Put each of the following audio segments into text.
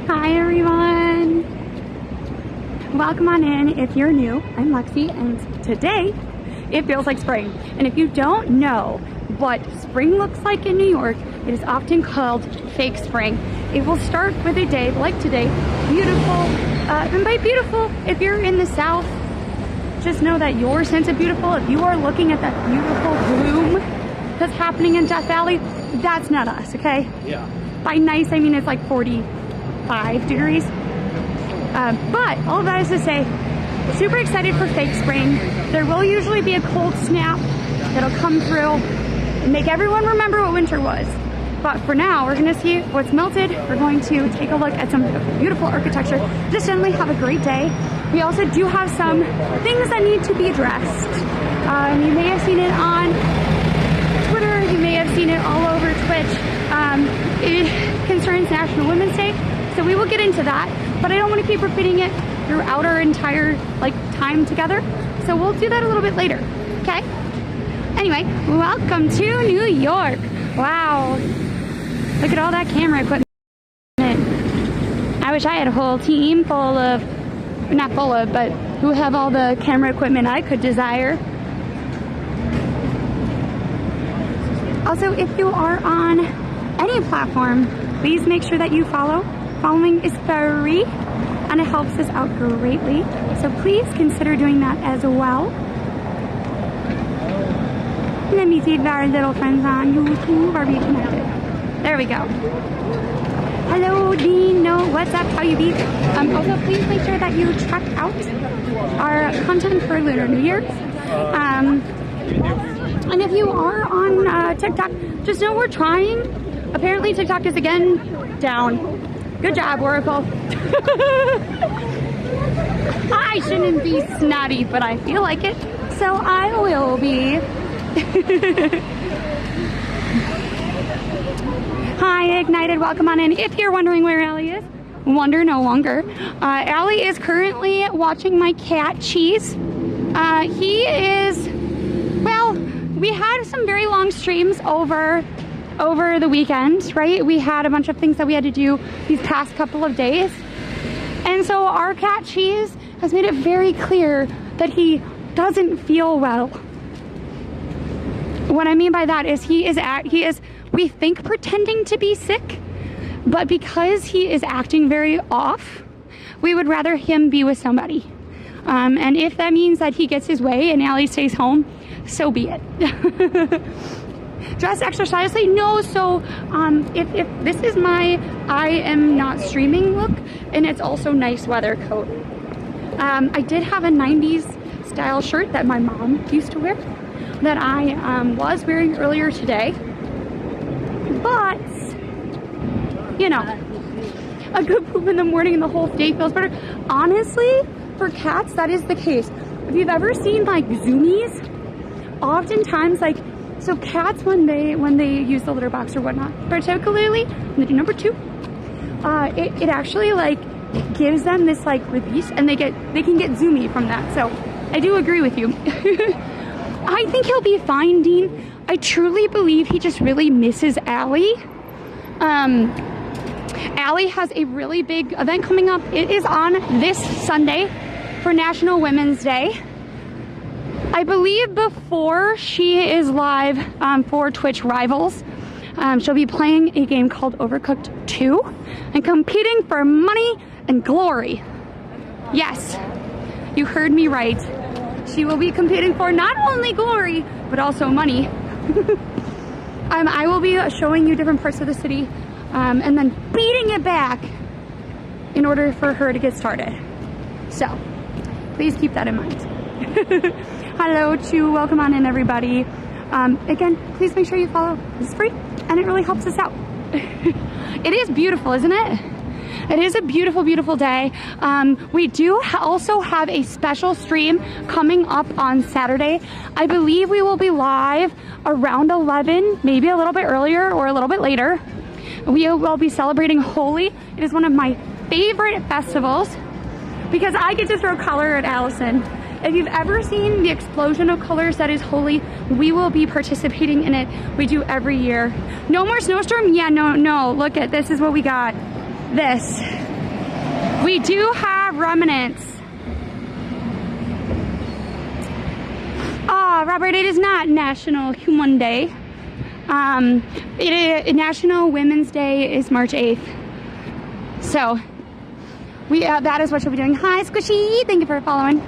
Hi everyone. Welcome on in. If you're new, I'm Lexi, and today it feels like spring. And if you don't know what spring looks like in New York, it is often called fake spring. It will start with a day like today, beautiful. And by beautiful, if you're in the South, just know that your sense of beautiful, if you are looking at that beautiful bloom that's happening in Death Valley, that's not us, okay? Yeah. By nice, I mean it's like 45 degrees. But all of that is to say, super excited for fake spring. There will usually be a cold snap that'll come through and make everyone remember what winter was. But for now, we're gonna see what's melted. We're going to take a look at some beautiful architecture. Just generally have a great day. We also do have some things that need to be addressed. You may have seen it on Twitter. You may have seen it all over Twitch. It concerns National Women's Day, so we will get into that. But I don't want to keep repeating it throughout our entire time together. So we'll do that a little bit later. Okay? Anyway, welcome to New York. Wow. Look at all that camera equipment. I wish I had a whole team full of, not full of, but who have all the camera equipment I could desire. Also, if you are on any platform, please make sure that you follow. Following is free and it helps us out greatly. So please consider doing that as well. Let me see if our little friends on YouTube are being connected. There we go. Hello, Dino. What's up? How you be? Also, please make sure that you check out our content for Lunar New Year. And if you are on TikTok, just know we're trying. Apparently, TikTok is again down. Good job, Oracle. I shouldn't be snotty, but I feel like it, so I will be. Hi, Ignited. Welcome on in. If you're wondering where Allie is, wonder no longer. Allie is currently watching my cat, Cheese. He is, well, we had some very long streams over the weekend, right? We had a bunch of things that we had to do these past couple of days. And so our cat Cheese has made it very clear that he doesn't feel well. What I mean by that is he is, we think, pretending to be sick, but because he is acting very off, we would rather him be with somebody. And if that means that he gets his way and Allie stays home, so be it. Dress extra stylously? No, so if this is my I am not streaming look, and it's also nice weather coat. I did have a 90s style shirt that my mom used to wear that I was wearing earlier today. But, you know, a good poop in the morning and the whole day feels better. Honestly, for cats, that is the case. If you've ever seen zoomies, oftentimes so cats when they use the litter box or whatnot, particularly when they do number 2, it actually gives them this release, and they can get zoomy from that. So I do agree with you. I think he'll be fine, Dean. I truly believe he just really misses Allie. Allie has a really big event coming up. It is on this Sunday for National Women's Day. I believe before she is live for Twitch Rivals, she'll be playing a game called Overcooked 2 and competing for money and glory. Yes, you heard me right. She will be competing for not only glory, but also money. I will be showing you different parts of the city and then beating it back in order for her to get started. So, please keep that in mind. Hello to welcome on in, everybody. Again, please make sure you follow. It's free and it really helps us out. It is beautiful, isn't it? It is a beautiful, beautiful day. We do also have a special stream coming up on Saturday. I believe we will be live around 11, maybe a little bit earlier or a little bit later. We will be celebrating Holi. It is one of my favorite festivals because I get to throw color at Allison. If you've ever seen the explosion of colors that is Holi, we will be participating in it. We do every year. No more snowstorm? Yeah, no. Look at this is what we got. This. We do have remnants. Robert, it is not National Human Day. National Women's Day is March 8th. So, that is what you'll be doing. Hi, Squishy. Thank you for following.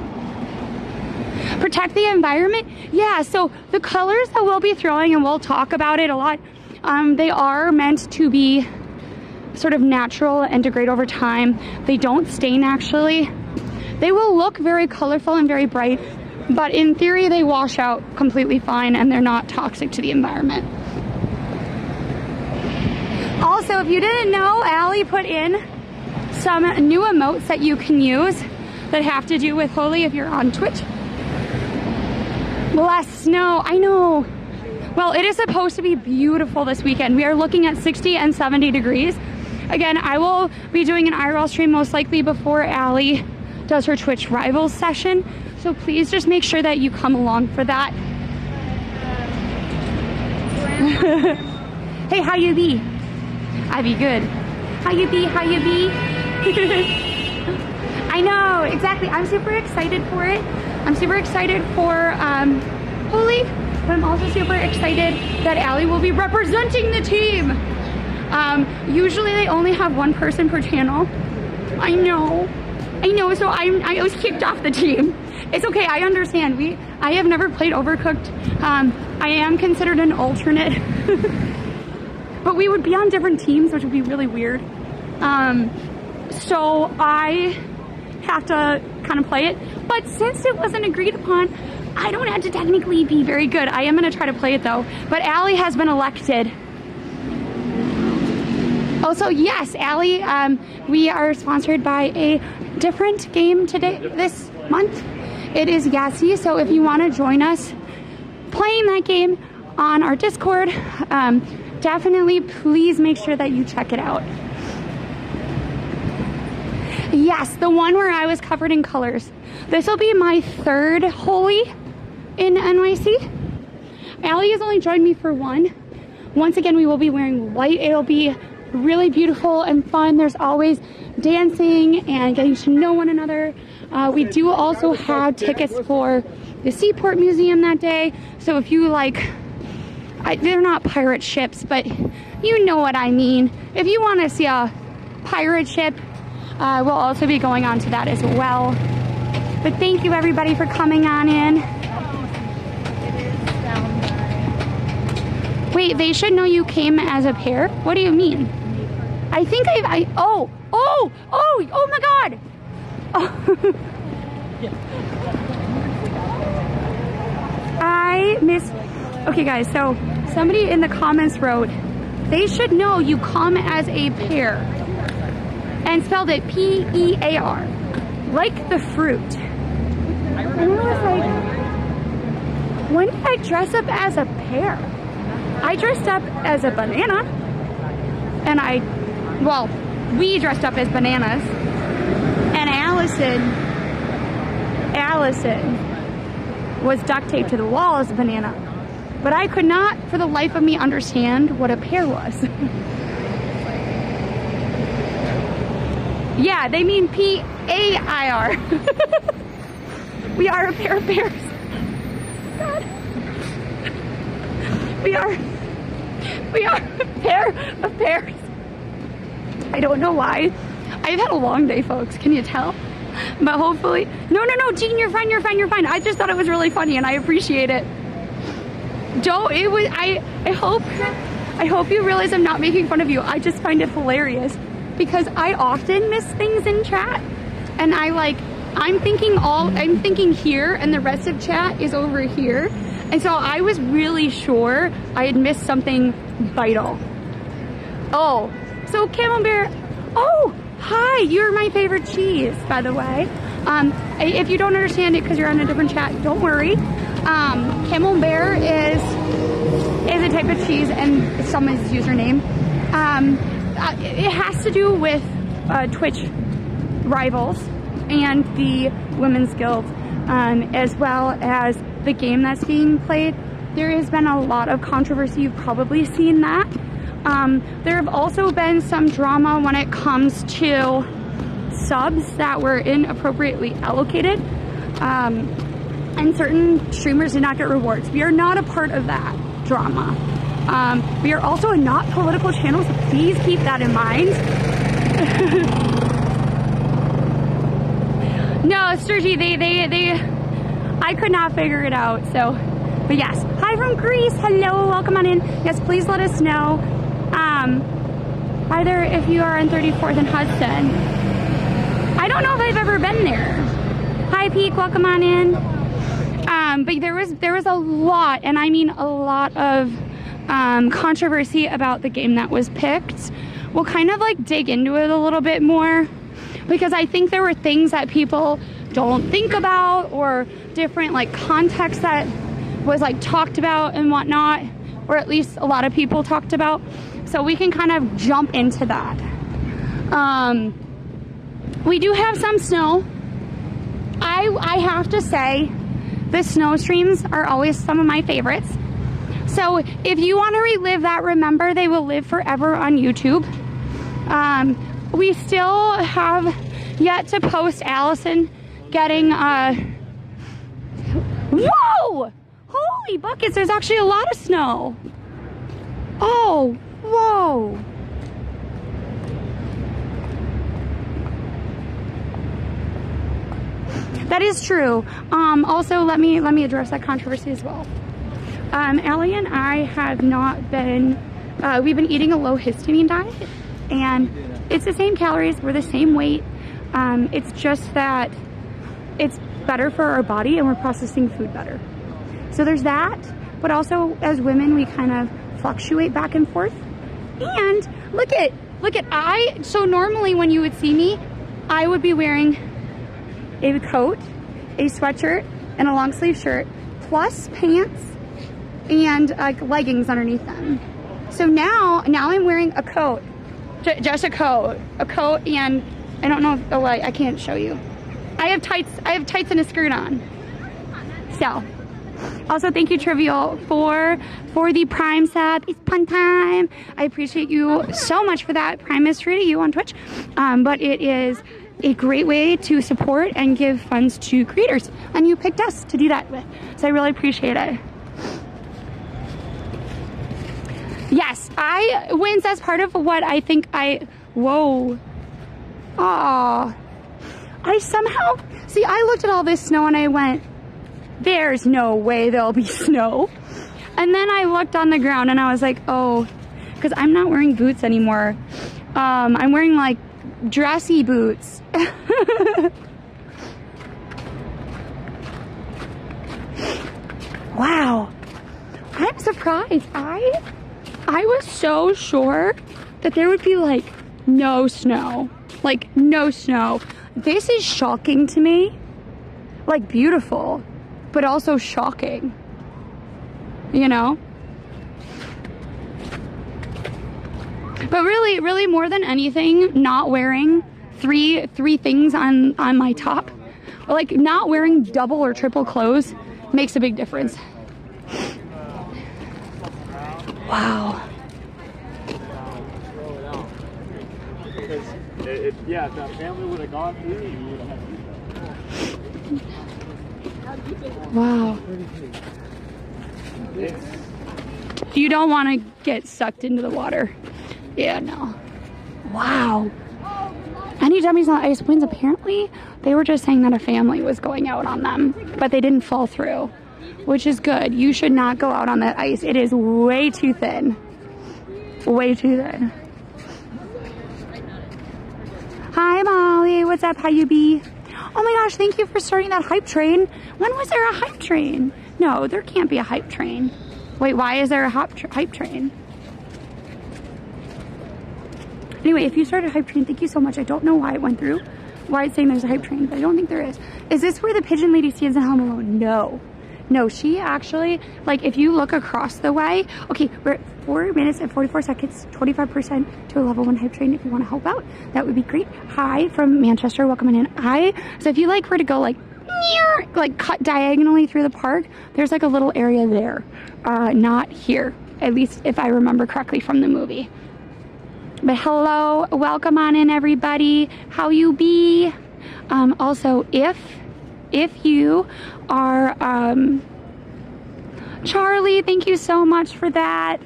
Protect the environment. Yeah, so the colors that we'll be throwing, and we'll talk about it a lot, they are meant to be sort of natural and degrade over time. They don't stain, actually. They will look very colorful and very bright, but in theory, they wash out completely fine, and they're not toxic to the environment. Also, if you didn't know, Allie put in some new emotes that you can use that have to do with Holi if you're on Twitch. Less snow, I know. Well, it is supposed to be beautiful this weekend. We are looking at 60 and 70 degrees. Again, I will be doing an IRL stream most likely before Allie does her Twitch Rivals session. So please just make sure that you come along for that. Hey, how you be? I be good. How you be? How you be? I know, exactly. I'm super excited for it. I'm super excited for Holi, but I'm also super excited that Allie will be representing the team. Usually they only have one person per channel. I know, so I was kicked off the team. It's okay, I understand. I have never played Overcooked. I am considered an alternate. But we would be on different teams, which would be really weird. So I have to kind of play it. But since it wasn't agreed upon, I don't have to technically be very good. I am going to try to play it though. But Allie has been elected. Also, yes, Allie, we are sponsored by a different game this month. It is Yassi, so if you want to join us playing that game on our Discord, definitely please make sure that you check it out. Yes, the one where I was covered in colors. This will be my third Holi in NYC. Allie has only joined me for one. Once again, we will be wearing white. It'll be really beautiful and fun. There's always dancing and getting to know one another. We do also have tickets for the Seaport Museum that day. So if you like, they're not pirate ships, but you know what I mean. If you want to see a pirate ship, we'll also be going on to that as well. But thank you everybody for coming on in. Wait, they should know you came as a pair? What do you mean? I think oh my God. Oh. Okay guys, so somebody in the comments wrote, they should know you come as a pair, and spelled it P-E-A-R, like the fruit. And I was like, when did I dress up as a pear? I dressed up as a banana, and we dressed up as bananas, and Allison was duct taped to the wall as a banana. But I could not, for the life of me, understand what a pear was. Yeah, they mean P-A-I-R. We are a pair of pears. God. We are a pair of pears. I don't know why. I've had a long day, folks. Can you tell? But hopefully, no, Jean, you're fine. I just thought it was really funny, and I appreciate it. I hope you realize I'm not making fun of you. I just find it hilarious because I often miss things in chat, and I'm thinking here, and the rest of chat is over here, and so I was really sure I had missed something vital. Oh, so Camembert. Oh, hi, you're my favorite cheese, by the way. If you don't understand it because you're on a different chat, don't worry. Camembert is a type of cheese, and it's someone's username. It has to do with Twitch Rivals and the Women's Guild. as well as the game that's being played. There has been a lot of controversy. You've probably seen that. There have also been some drama when it comes to subs that were inappropriately allocated, and certain streamers did not get rewards. We are not a part of that drama. We are also a not political channel, so please keep that in mind. No, Sturgy, I could not figure it out, so, but yes. Hi from Greece, hello, welcome on in. Yes, please let us know, either if you are on 34th and Hudson. I don't know if I've ever been there. Hi Peak, welcome on in. But there was a lot, and I mean a lot of controversy about the game that was picked. We'll kind of like dig into it a little bit more, because I think there were things that people don't think about, or different like context that was like talked about and whatnot, or at least a lot of people talked about. So we can kind of jump into that. We do have some snow. I have to say, the snow streams are always some of my favorites. So if you want to relive that, remember they will live forever on YouTube. We still have yet to post Allison getting, whoa! Holy buckets, there's actually a lot of snow. Oh, whoa. That is true. Also, let me address that controversy as well. Allie and I have not been, we've been eating a low histamine diet, and it's the same calories, we're the same weight. It's just that it's better for our body and we're processing food better. So there's that, but also as women, we kind of fluctuate back and forth. And look at, so normally when you would see me, I would be wearing a coat, a sweatshirt, and a long sleeve shirt, plus pants and leggings underneath them. So now I'm wearing a coat, just a coat, and I don't know if, oh, I can't show you. I have tights and a skirt on. So, also thank you Trivial for the Prime sub. It's pun time. I appreciate you so much for that. Prime is free to you on Twitch, but it is a great way to support and give funds to creators, and you picked us to do that with, so I really appreciate it. Yes, I wins as part of what I think whoa. Aw. I somehow, see, I looked at all this snow and I went, there's no way there'll be snow. And then I looked on the ground and I was like, oh, because I'm not wearing boots anymore. I'm wearing like dressy boots. Wow. I'm surprised. I was so sure that there would be like no snow. Like no snow. This is shocking to me. Like beautiful, but also shocking. You know? But really more than anything, not wearing three things on my top, or like not wearing double or triple clothes makes a big difference. Wow. Yeah, if that family would have gone through, you would have had to. Wow. You don't want to get sucked into the water. Yeah, no. Wow. Any dummies on ice wins. Apparently, they were just saying that a family was going out on them, but they didn't fall through, which is good. You should not go out on that ice. It is way too thin. Way too thin. Hi, Molly. What's up? How you be? Oh my gosh, thank you for starting that hype train. When was there a hype train? No, there can't be a hype train. Wait, why is there a hype train? Anyway, if you started a hype train, thank you so much. I don't know why it went through, why it's saying there's a hype train, but I don't think there is. Is this where the pigeon lady stands in Home Alone? No. No, she actually, like, if you look across the way, okay, we're at 4 minutes and 44 seconds, 25% to a level 1 hype train. If you want to help out, that would be great. Hi from Manchester, welcome in. So if you like were to go like, like cut diagonally through the park, there's like a little area there. Not here, at least if I remember correctly from the movie. But hello, welcome on in everybody. How you be? Also, if you are, Charlie, thank you so much for that.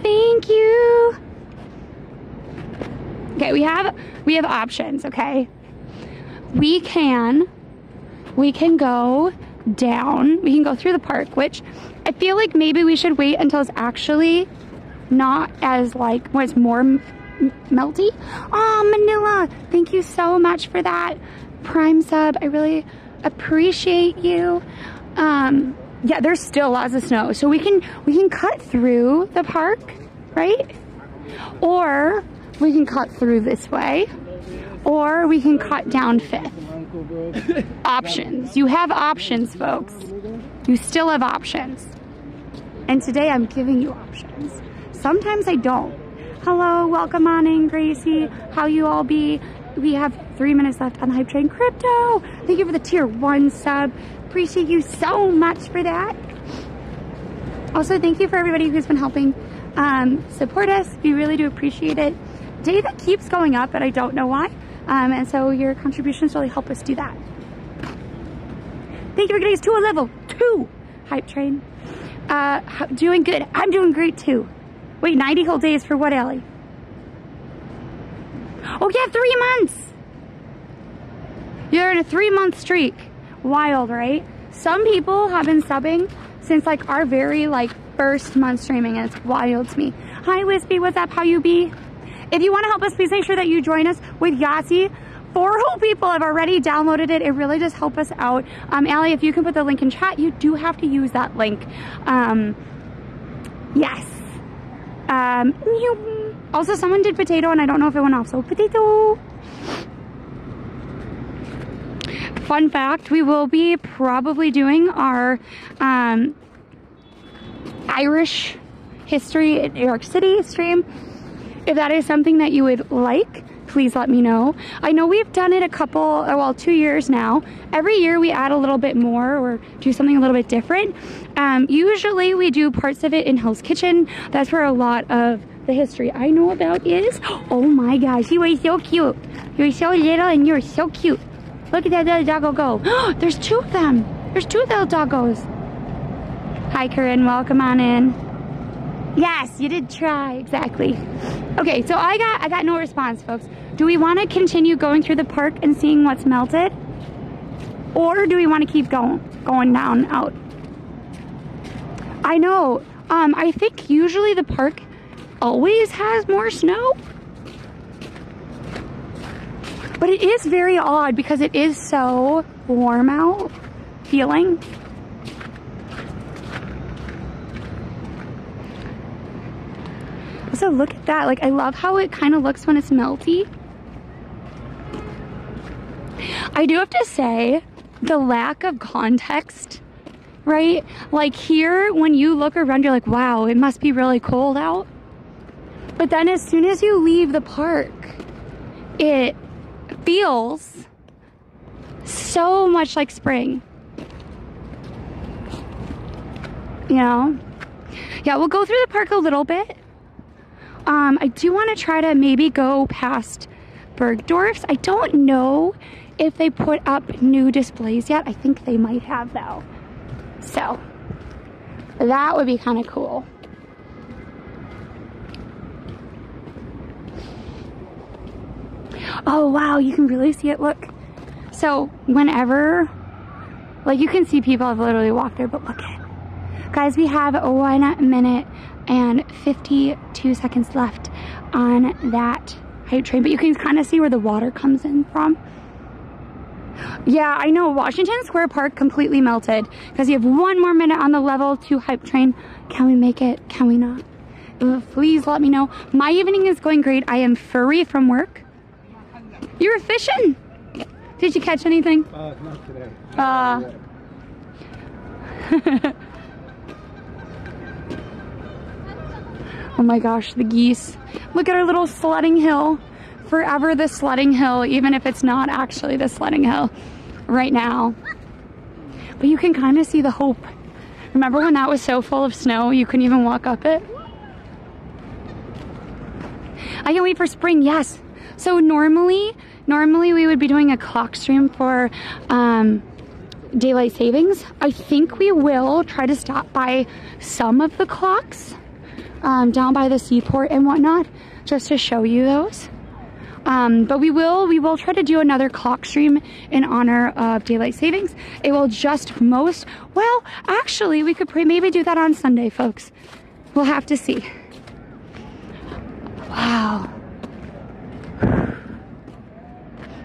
Thank you. Okay, we have options, okay? We can go down, we can go through the park, which I feel like maybe we should wait until it's actually not as like, when it's more melty. Oh, Manila, thank you so much for that Prime sub. I really appreciate you. Yeah, there's still lots of snow, so we can cut through the park, right? Or we can cut through this way, or we can cut down 5th. Options. You have options, folks. You still have options. And today I'm giving you options. Sometimes I don't. Hello, welcome on in, Gracie. How you all be? We have 3 minutes left on the Hype Train Crypto. Thank you for the tier 1 sub. Appreciate you so much for that. Also, thank you for everybody who's been helping support us. We really do appreciate it. Data keeps going up, but I don't know why. And so your contributions really help us do that. Thank you for getting us to a level 2 Hype Train. Doing good. I'm doing great too. Wait, 90 whole days for what, Allie? Oh yeah, 3 months. You're in a 3-month streak. Wild, right? Some people have been subbing since like our very like first month streaming, and it's wild to me. Hi Wispy, what's up? How you be? If you want to help us, please make sure that you join us with Yahtzee. 4 whole people have already downloaded it. It really does help us out. Allie, if you can put the link in chat, you do have to use that link. Yes. Also, someone did potato, and I don't know if it went off, so potato. Fun fact, we will be probably doing our Irish history in New York City stream. If that is something that you would like, please let me know. I know we've done it 2 years now. Every year we add a little bit more or do something a little bit different. Usually we do parts of it in Hell's Kitchen. That's where a lot of the history I know about is. Oh my gosh, you are so cute. You're so little and you're so cute. Look at that little doggo go. There's 2 of them. There's 2 little doggos. Hi Corinne, welcome on in. Yes, you did try, exactly. Okay, so I got no response, folks. Do we want to continue going through the park and seeing what's melted? Or do we want to keep going down out? I know, I think usually the park always has more snow. But it is very odd because it is so warm out feeling. So look at that. Like, I love how it kind of looks when it's melty. I do have to say, the lack of context, right? Like here, when you look around, you're like, wow, it must be really cold out. But then as soon as you leave the park, it feels so much like spring. You know? Yeah, we'll go through the park a little bit. I do want to try to maybe go past Bergdorf's. I don't know if they put up new displays yet. I think they might have though. So that would be kind of cool. Oh wow, you can really see it. Look. So whenever, like, you can see people have literally walked there, but look at it. Guys, we have 1 minute and 52 seconds left on that hype train, but you can kind of see where the water comes in from. Yeah, I know, Washington Square Park completely melted because you have 1 more minute on the level 2 hype train. Can we make it? Can we not? Please let me know. My evening is going great. I am free from work. You were fishing? Did you catch anything? Not today. Oh my gosh, the geese. Look at our little sledding hill. Forever the sledding hill, even if it's not actually the sledding hill right now. But you can kind of see the hope. Remember when that was so full of snow you couldn't even walk up it? I can't wait for spring, yes. So normally we would be doing a clock stream for daylight savings. I think we will try to stop by some of the clocks down by the seaport and whatnot, just to show you those. But we will try to do another clock stream in honor of daylight savings. It will just well, actually, we could maybe do that on Sunday, folks. We'll have to see. Wow.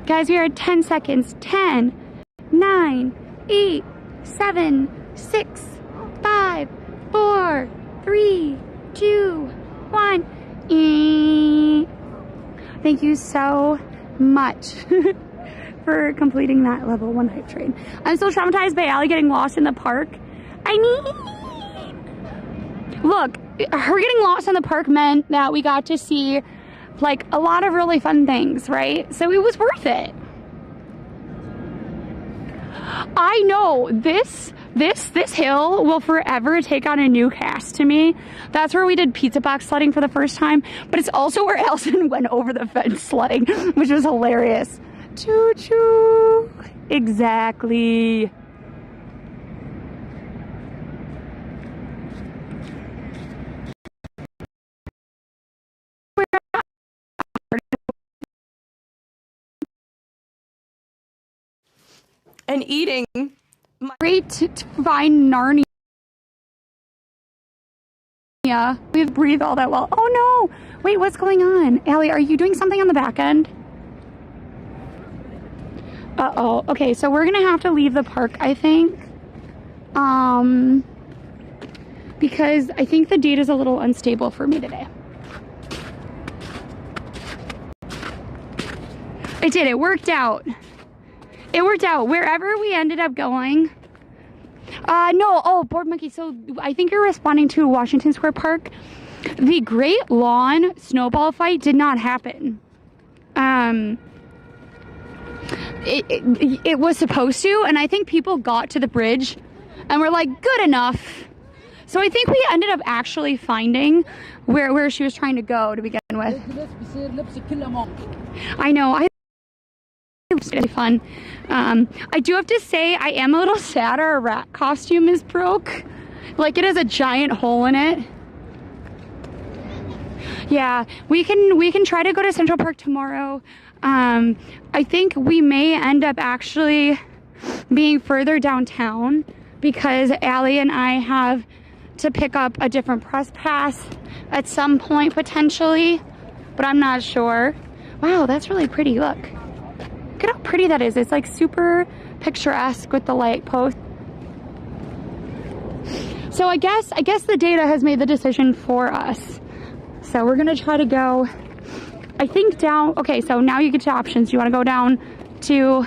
Guys, we are at 10 seconds. 10, 9, 8, 7, 6, 5, 4, 3, 2, 1. Thank you so much for completing that level 1 hype train. I'm still traumatized by Allie getting lost in the park. Look, her getting lost in the park meant that we got to see like a lot of really fun things, right? So it was worth it. I know this hill will forever take on a new cast to me. That's where we did pizza box sledding for the first time, but it's also where Elson went over the fence sledding, which was hilarious. Choo choo. Exactly. And eating. Great to find Narnia. We breathe all that well. Oh no! Wait, what's going on? Allie, are you doing something on the back end? Uh-oh. Okay, so we're gonna have to leave the park, I think. Because I think the date is a little unstable for me today. I did. It worked out. It worked out. Wherever we ended up going. No. Oh, Board Monkey. So I think you're responding to Washington Square Park. The Great Lawn snowball fight did not happen. It was supposed to, and I think people got to the bridge and were like, good enough. So I think we ended up actually finding where she was trying to go to begin with. I know. It's really fun. I do have to say I am a little sad our rat costume is broke. Like, it has a giant hole in it. Yeah, we can try to go to Central Park tomorrow. I think we may end up actually being further downtown because Allie and I have to pick up a different press pass at some point potentially, but I'm not sure. Wow, that's really pretty. Look at how pretty that is. It's like super picturesque with the light post. So I guess the data has made the decision for us. So we're gonna try to go, I think, down. Okay, so now you get to options. You want to go down to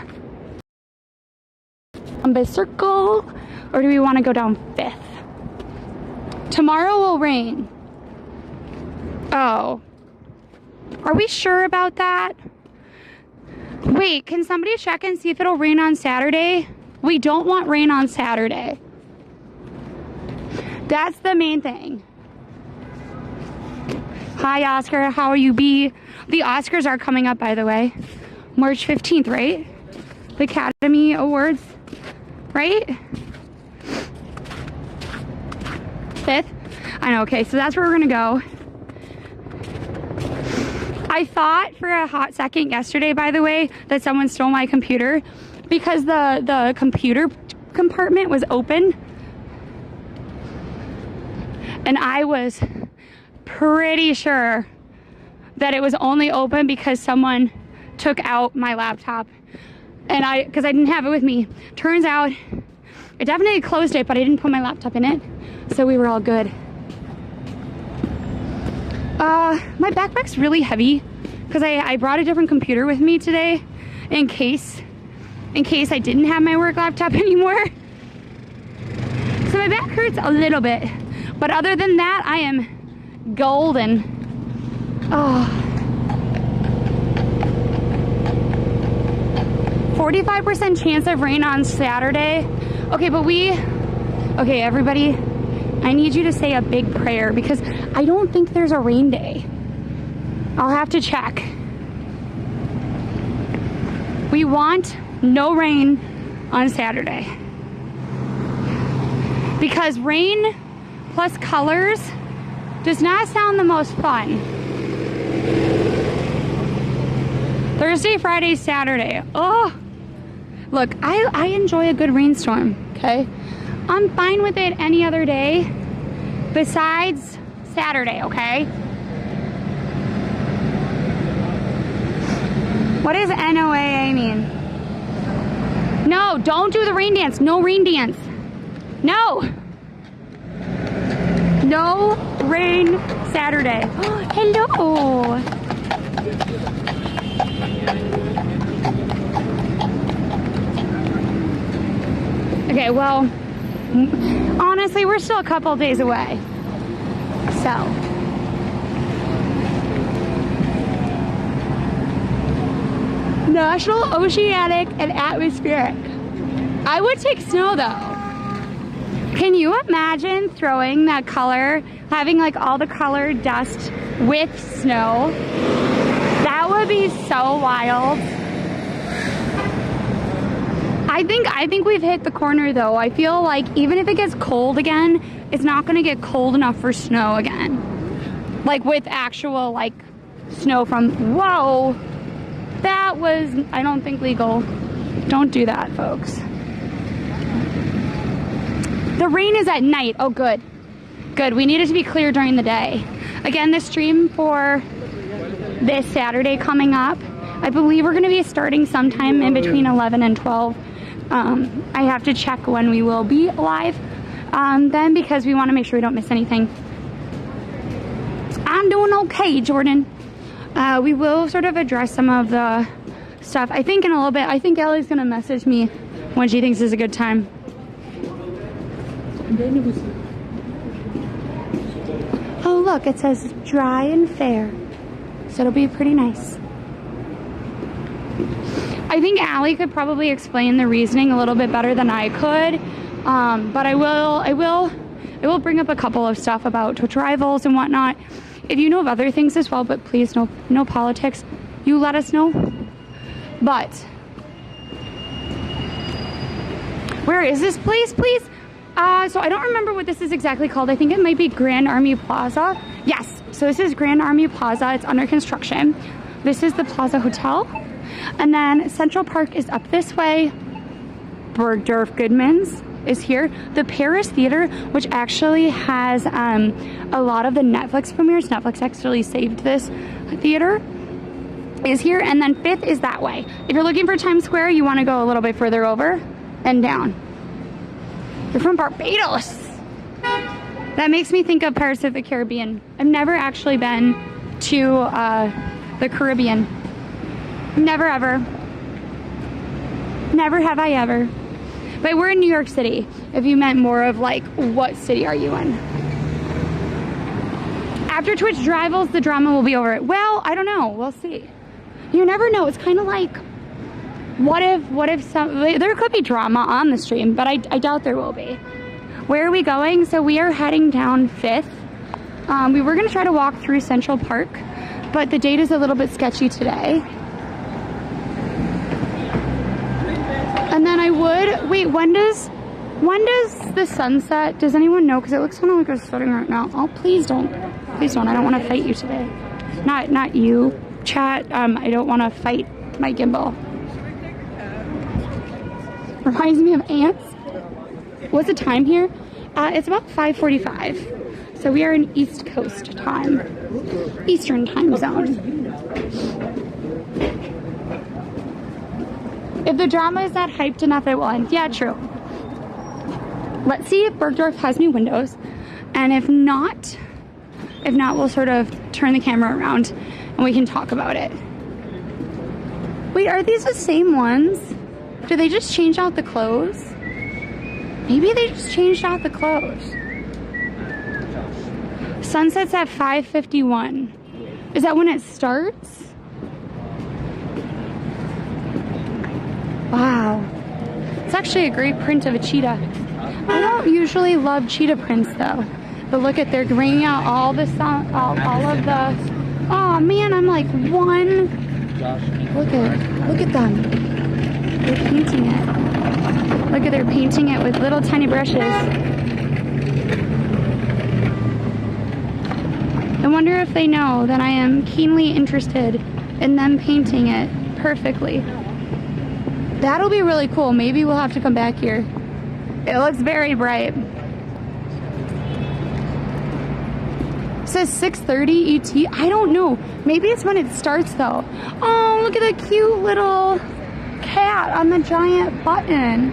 Columbus Circle, or do we want to go down 5th? Tomorrow will rain. Oh, are we sure about that? Wait, can somebody check and see if it'll rain on Saturday? We don't want rain on Saturday. That's the main thing. Hi, Oscar. How are you, B? The Oscars are coming up, by the way. March 15th, right? The Academy Awards, right? 5th? I know, okay, so that's where we're gonna go. I thought for a hot second yesterday, by the way, that someone stole my computer because the computer compartment was open. And I was pretty sure that it was only open because someone took out my laptop. And because I didn't have it with me. Turns out, I definitely closed it, but I didn't put my laptop in it. So we were all good. My backpack's really heavy because I brought a different computer with me today in case I didn't have my work laptop anymore. So my back hurts a little bit, but other than that, I am golden. Oh. 45% chance of rain on Saturday. Okay, but okay, everybody, I need you to say a big prayer because I don't think there's a rain day. I'll have to check. We want no rain on Saturday. Because rain plus colors does not sound the most fun. Thursday, Friday, Saturday. Oh, look, I enjoy a good rainstorm, okay? I'm fine with it any other day besides Saturday, okay? What does NOAA mean? No, don't do the rain dance. No rain dance. No. No rain Saturday. Hello. Okay, well, honestly, we're still a couple days away. So. National Oceanic and Atmospheric. I would take snow though. Can you imagine throwing that color, having like all the colored dust with snow? That would be so wild. I think we've hit the corner though. I feel like even if it gets cold again, it's not gonna get cold enough for snow again. Like with actual like snow from, whoa, that was, I don't think legal. Don't do that, folks. The rain is at night. Oh, good. Good. We need it to be clear during the day. Again, the stream for this Saturday coming up, I believe we're going to be starting sometime in between 11 and 12. I have to check when we will be live then because we want to make sure we don't miss anything. I'm doing okay, Jordan. We will sort of address some of the stuff. I think in a little bit, I think Allie's going to message me when she thinks is a good time. Oh look, it says dry and fair, so it'll be pretty nice. I think Allie could probably explain the reasoning a little bit better than I could, but I will bring up a couple of stuff about Twitch rivals and whatnot. If you know of other things as well, but please no politics, you let us know. But where is this place, please? So I don't remember what this is exactly called. I think it might be Grand Army Plaza. Yes, so this is Grand Army Plaza. It's under construction. This is the Plaza Hotel. And then Central Park is up this way. Bergdorf Goodman's is here. The Paris Theater, which actually has a lot of the Netflix premieres. Netflix actually saved this theater, is here. And then 5th is that way. If you're looking for Times Square, you want to go a little bit further over and down. You're from Barbados. That makes me think of Pirates of the Caribbean. I've never actually been to the Caribbean. Never ever. Never have I ever. But we're in New York City. If you meant more of like, what city are you in? After Twitch rivals, the drama will be over. Well, I don't know. We'll see. You never know. It's kind of like, what if there could be drama on the stream, but I doubt there will be. Where are we going? So we are heading down 5th. We were going to try to walk through Central Park, but the date is a little bit sketchy today. And then I would, wait, when does the sun set? Does anyone know? Because it looks kind of like it's setting right now. Oh, please don't. Please don't. I don't want to fight you today. Not you, chat. I don't want to fight my gimbal. Reminds me of ants. What's the time here? It's about 5:45. So we are in East Coast time. Eastern time zone. If the drama is not hyped enough, it will end. Yeah, true. Let's see if Bergdorf has new windows. And if not, we'll sort of turn the camera around and we can talk about it. Wait, are these the same ones? Did they just change out the clothes? Maybe they just changed out the clothes. Sunset's at 5:51. Is that when it starts? Wow. It's actually a great print of a cheetah. I don't usually love cheetah prints though. But look at, they're bringing out all the sound, all of the, oh man, I'm like one. Look at them. They're painting it. Look at, they're painting it with little tiny brushes. I wonder if they know that I am keenly interested in them painting it perfectly. That'll be really cool. Maybe we'll have to come back here. It looks very bright. It says 6:30 ET. I don't know. Maybe it's when it starts though. Oh, look at the cute little cat on the giant button.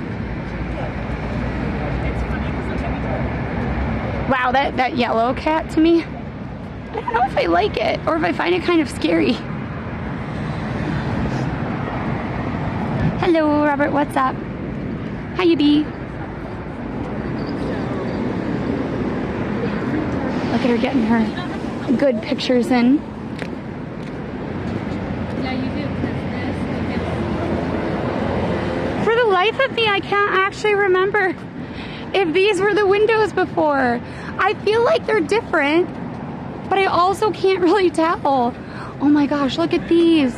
Wow, that yellow cat to me, I don't know if I like it or if I find it kind of scary. Hello, Robert, what's up? How you be? Look at her getting her good pictures in. Yeah, you do. For the life of me, I can't actually remember if these were the windows before. I feel like they're different, but I also can't really tell. Oh my gosh, look at these.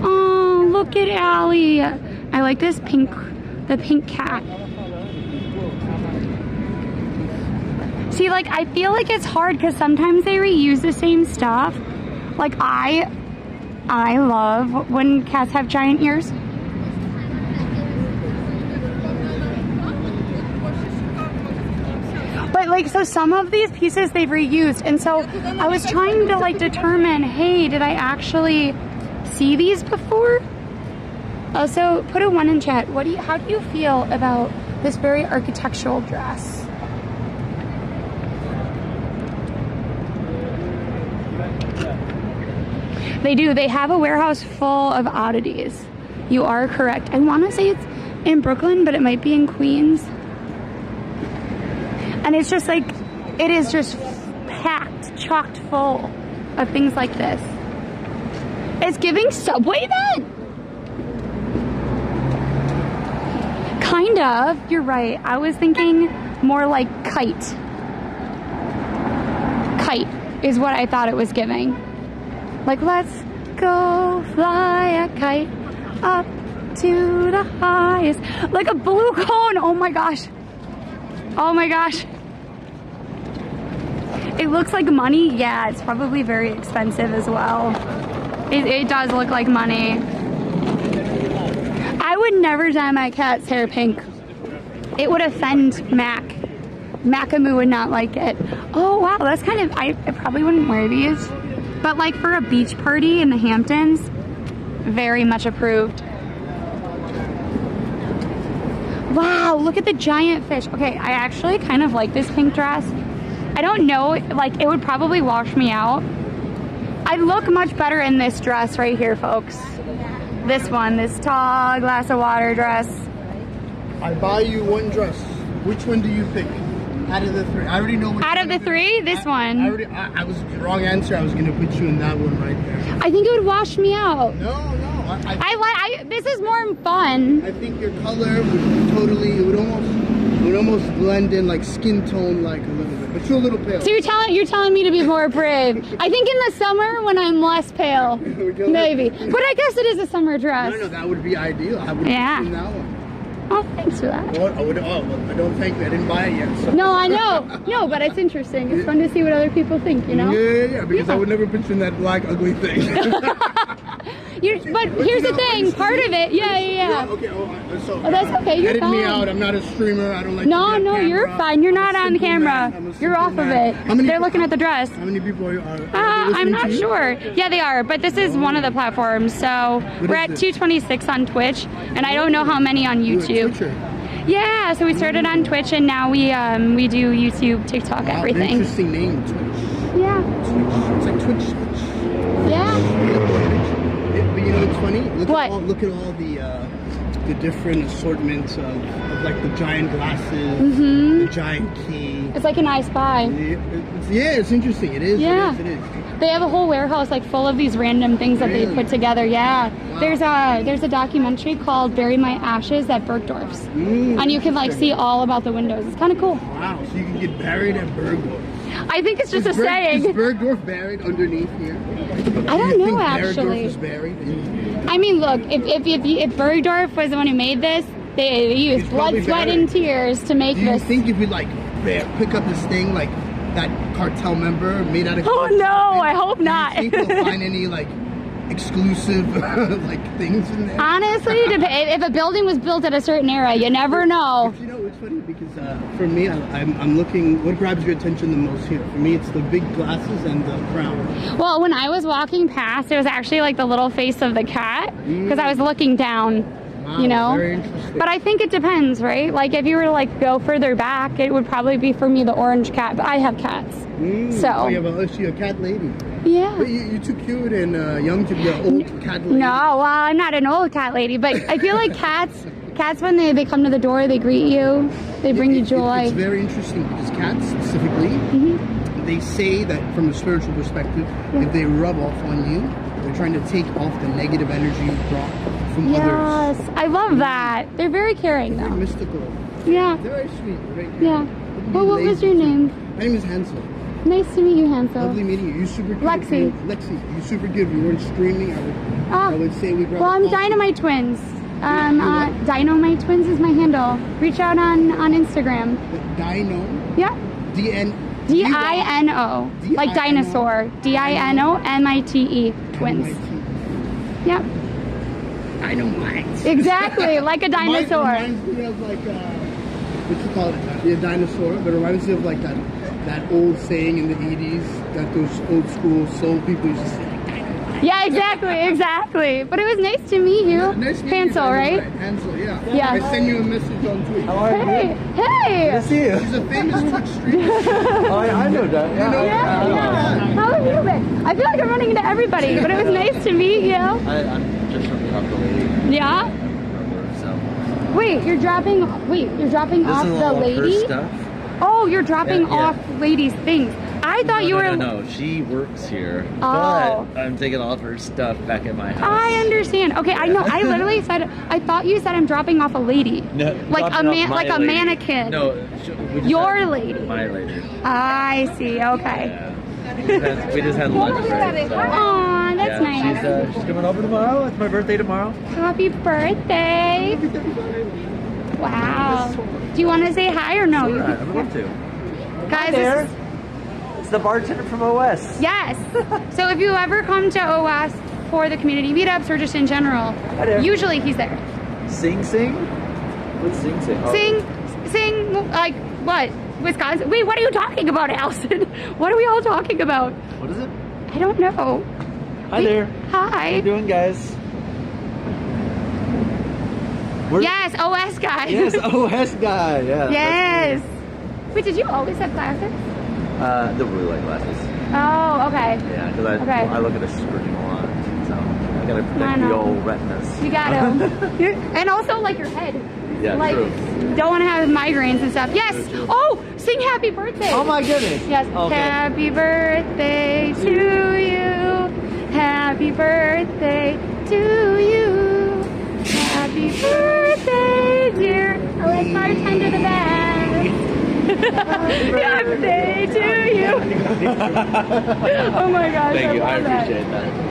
Oh, look at Allie. I like this pink, the pink cat. See, like, I feel like it's hard because sometimes they reuse the same stuff. Like, I love when cats have giant ears. But like, so some of these pieces they've reused, and so I was trying to like determine, hey, did I actually see these before? Also, put a 1 in chat. How do you feel about this very architectural dress? They do. They have a warehouse full of oddities. You are correct. I want to say it's in Brooklyn, but it might be in Queens. And it's just like, it is just packed, chocked full of things like this. It's giving Subway then? Kind of. You're right. I was thinking more like kite. Kite is what I thought it was giving. Like, let's go fly a kite up to the highest. Like a blue cone. Oh my gosh. Oh my gosh. It looks like money. Yeah, it's probably very expensive as well. It does look like money. I would never dye my cat's hair pink. It would offend Mac. Macamoo would not like it. Oh wow, that's kind of, I probably wouldn't wear these. But like for a beach party in the Hamptons, very much approved. Wow, look at the giant fish. Okay, I actually kind of like this pink dress. I don't know, like it would probably wash me out. I look much better in this dress right here, folks. This one, this tall glass of water dress. I buy you one dress. Which one do you pick? Out of the three. I already know which Out of the three, this one. I was the wrong answer. I was gonna put you in that one right there. I think it would wash me out. No. This is more fun. I think your color would totally, it would almost blend in like skin tone like a little bit. But you're a little pale. So you're telling me to be more brave. I think in the summer when I'm less pale, maybe. But I guess it is a summer dress. No, that would be ideal. I would put you in that one. Oh, thanks for that. Well, don't thank me. I didn't buy it yet. So. No, I know. No, but it's interesting. It's fun to see what other people think, you know? Yeah, because I would never put you in that black, ugly thing. But here's the thing. Part of it, yeah. Okay, so that's okay. You're edit fine. me out. I'm not a streamer. I don't like No, to be on you're camera. fine. You're not on camera. You're off of it. They're looking at the dress. How many people are I'm not sure. Yeah, they are. But this is one of the platforms. So we're at 226 on Twitch, and I don't know how many on YouTube. Yeah, so we started on Twitch, and now we do YouTube, TikTok, everything. Interesting name, Twitch. Yeah. Twitch. It's like Twitch. Yeah. But you know what's funny? What? Look at all the the different assortments of like the giant glasses, the giant key. It's like an I Spy. Yeah, it's interesting. It is. Yeah. It is. They have a whole warehouse like full of these random things that they put together. Yeah. Wow. There's a documentary called Bury My Ashes at Bergdorf's. And you can like see all about the windows. It's kind of cool. Wow, so you can get buried at Bergdorf. I think it's just a Is saying. Bergdorf buried underneath here? I don't know Bergdorf actually. is buried? I mean, look, if Bergdorf was the one who made this, they used It's blood, probably sweat, buried. and tears to make Do you this. think if we like pick up this thing like that cartel member made out of Oh no, I hope not. Do you think we'll find any like exclusive like things in there? Honestly, if a building was built at a certain era, you never know. But you know, it's funny because for me, I'm looking. What grabs your attention the most here? For me, it's the big glasses and the crown. Well, when I was walking past, it was actually like the little face of the cat because I was looking down. Wow, You know, very interesting. but I think it depends, right? Like if you were to like go further back, it would probably be for me the orange cat. But I have cats, so Oh, yeah, well, you're a cat lady. yeah. But you're too cute and young to be an old cat lady. No, well, I'm not an old cat lady, but I feel like cats when they come to the door, they greet you, they bring you joy. It's very interesting because cats specifically, they say that from a spiritual perspective, if they rub off on you, they're trying to take off the negative energy brought from others. Yes, I love that. They're very caring Very though. mystical. Yeah, They're very sweet. Very caring. yeah. Well, what was your name? My name is Hansel. Nice to meet you, Hansel. Lovely meeting you. You super cute. Lexi. Lexi, you super good. You weren't screaming. I would say we grab Well, a I'm coffee. Dynamite Twins. Dynamite Twins is my handle. Reach out on Instagram. Dino. Yeah. D-N. D-I-N-O. Like dinosaur. D-I-N-O-M-I-T-E. Twins. Yep. Dynamite. Exactly. Like a dinosaur. Reminds me of like, what you call it? A dinosaur. But it reminds me of like that old saying in the 80s that those old school soul people used to say. Yeah, exactly. But it was nice to meet you. Nice to meet Hansel, you, right? Hansel, yeah. Yeah. I send you a message on Twitter. How are you? Hey. Good to see you. She's a famous Twitch streamer. Oh, I know that. You know? Yeah. How have you been? I feel like I'm running into everybody, but it was nice to meet you. I'm just from the lady. Yeah? So. Wait, you're dropping off This is the all of her lady? stuff. Oh, you're dropping Yeah, yeah. off ladies' things. I thought you were. No, she works here. Oh. But I'm taking all of her stuff back at my house. I understand. Okay, I know. I literally said. I thought you said I'm dropping off a lady. No, Like a dropping off man, my like a lady. mannequin. No, we just Your had lady. My lady. I see. Okay. Yeah. We just had lunch. Right? So, Aw, that's yeah, nice. She's coming over tomorrow. It's my birthday tomorrow. Happy birthday! Wow. Do you want to say hi or no? Sure, I'd love to. Guys, there. this is- It's the bartender from OS. yes. So if you ever come to OS for the community meetups or just in general, Hi there. usually he's there. Sing? What's Sing? Oh. Sing, like what? Wisconsin? Wait, what are you talking about, Allison? What are we all talking about? What is it? I don't know. Hi there. How Hi. you doing, guys? Yes, OS guy. Yes, OS guy. Yeah. Yes. Wait, did you always have glasses? The blue light glasses. Oh, okay. Yeah, because Okay. I look at the screen a lot, so I gotta I protect the know. old retinas. You got to. And also like your head. Yeah, like, true. don't want to have migraines and stuff. Yes. True. Oh, sing happy birthday. Oh my goodness. Yes. Okay. Happy birthday to you. Happy birthday to you. Happy birthday, dear. I like bartender the best. Happy birthday to you. Oh my gosh. Thank you. I love that. appreciate that.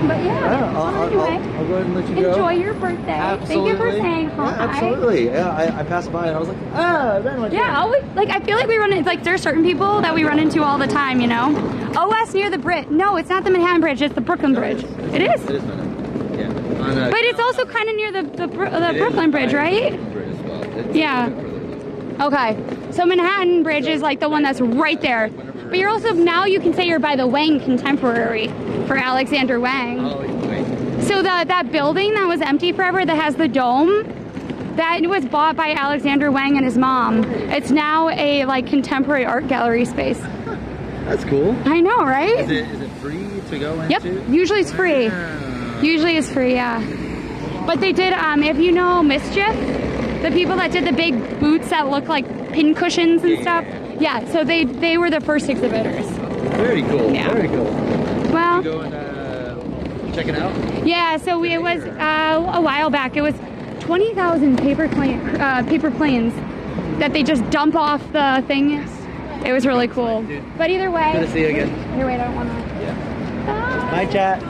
But yeah, I'll go ahead and let you go. Enjoy your birthday. Absolutely. Thank you for saying hi. Yeah, absolutely. Yeah, I passed by and I was like, very much. Yeah, always, like I feel like we run into, like there's certain people that we run into all the time, you know? OS near the Brit. No, it's not the Manhattan Bridge, it's the Brooklyn Bridge. It is. It is Manhattan. Yeah. But it's also kind of near the Brooklyn Bridge, right? Bridge as well. It's Yeah. a bit further than Okay. So Manhattan Bridge is like the one that's right there. But you're also, now you can say you're by the Wang Contemporary for Alexander Wang. Oh, wait. So that building that was empty forever that has the dome, that was bought by Alexander Wang and his mom. It's now a like contemporary art gallery space. That's cool. I know, right? Is it free to go into? Yep. Usually it's free. Wow. Usually it's free, yeah. But they did, if you know Mischief, the people that did the big boots that look like pin cushions and stuff. Yeah, so they were the first exhibitors. Very cool. Yeah. Very cool. Well, Go and check it out. yeah, so it was a while back. It was 20,000 paper planes that they just dump off the thing. It was really cool. But either way. Good to see you again. Here, wait, I don't want to. Yeah. Hi, chat.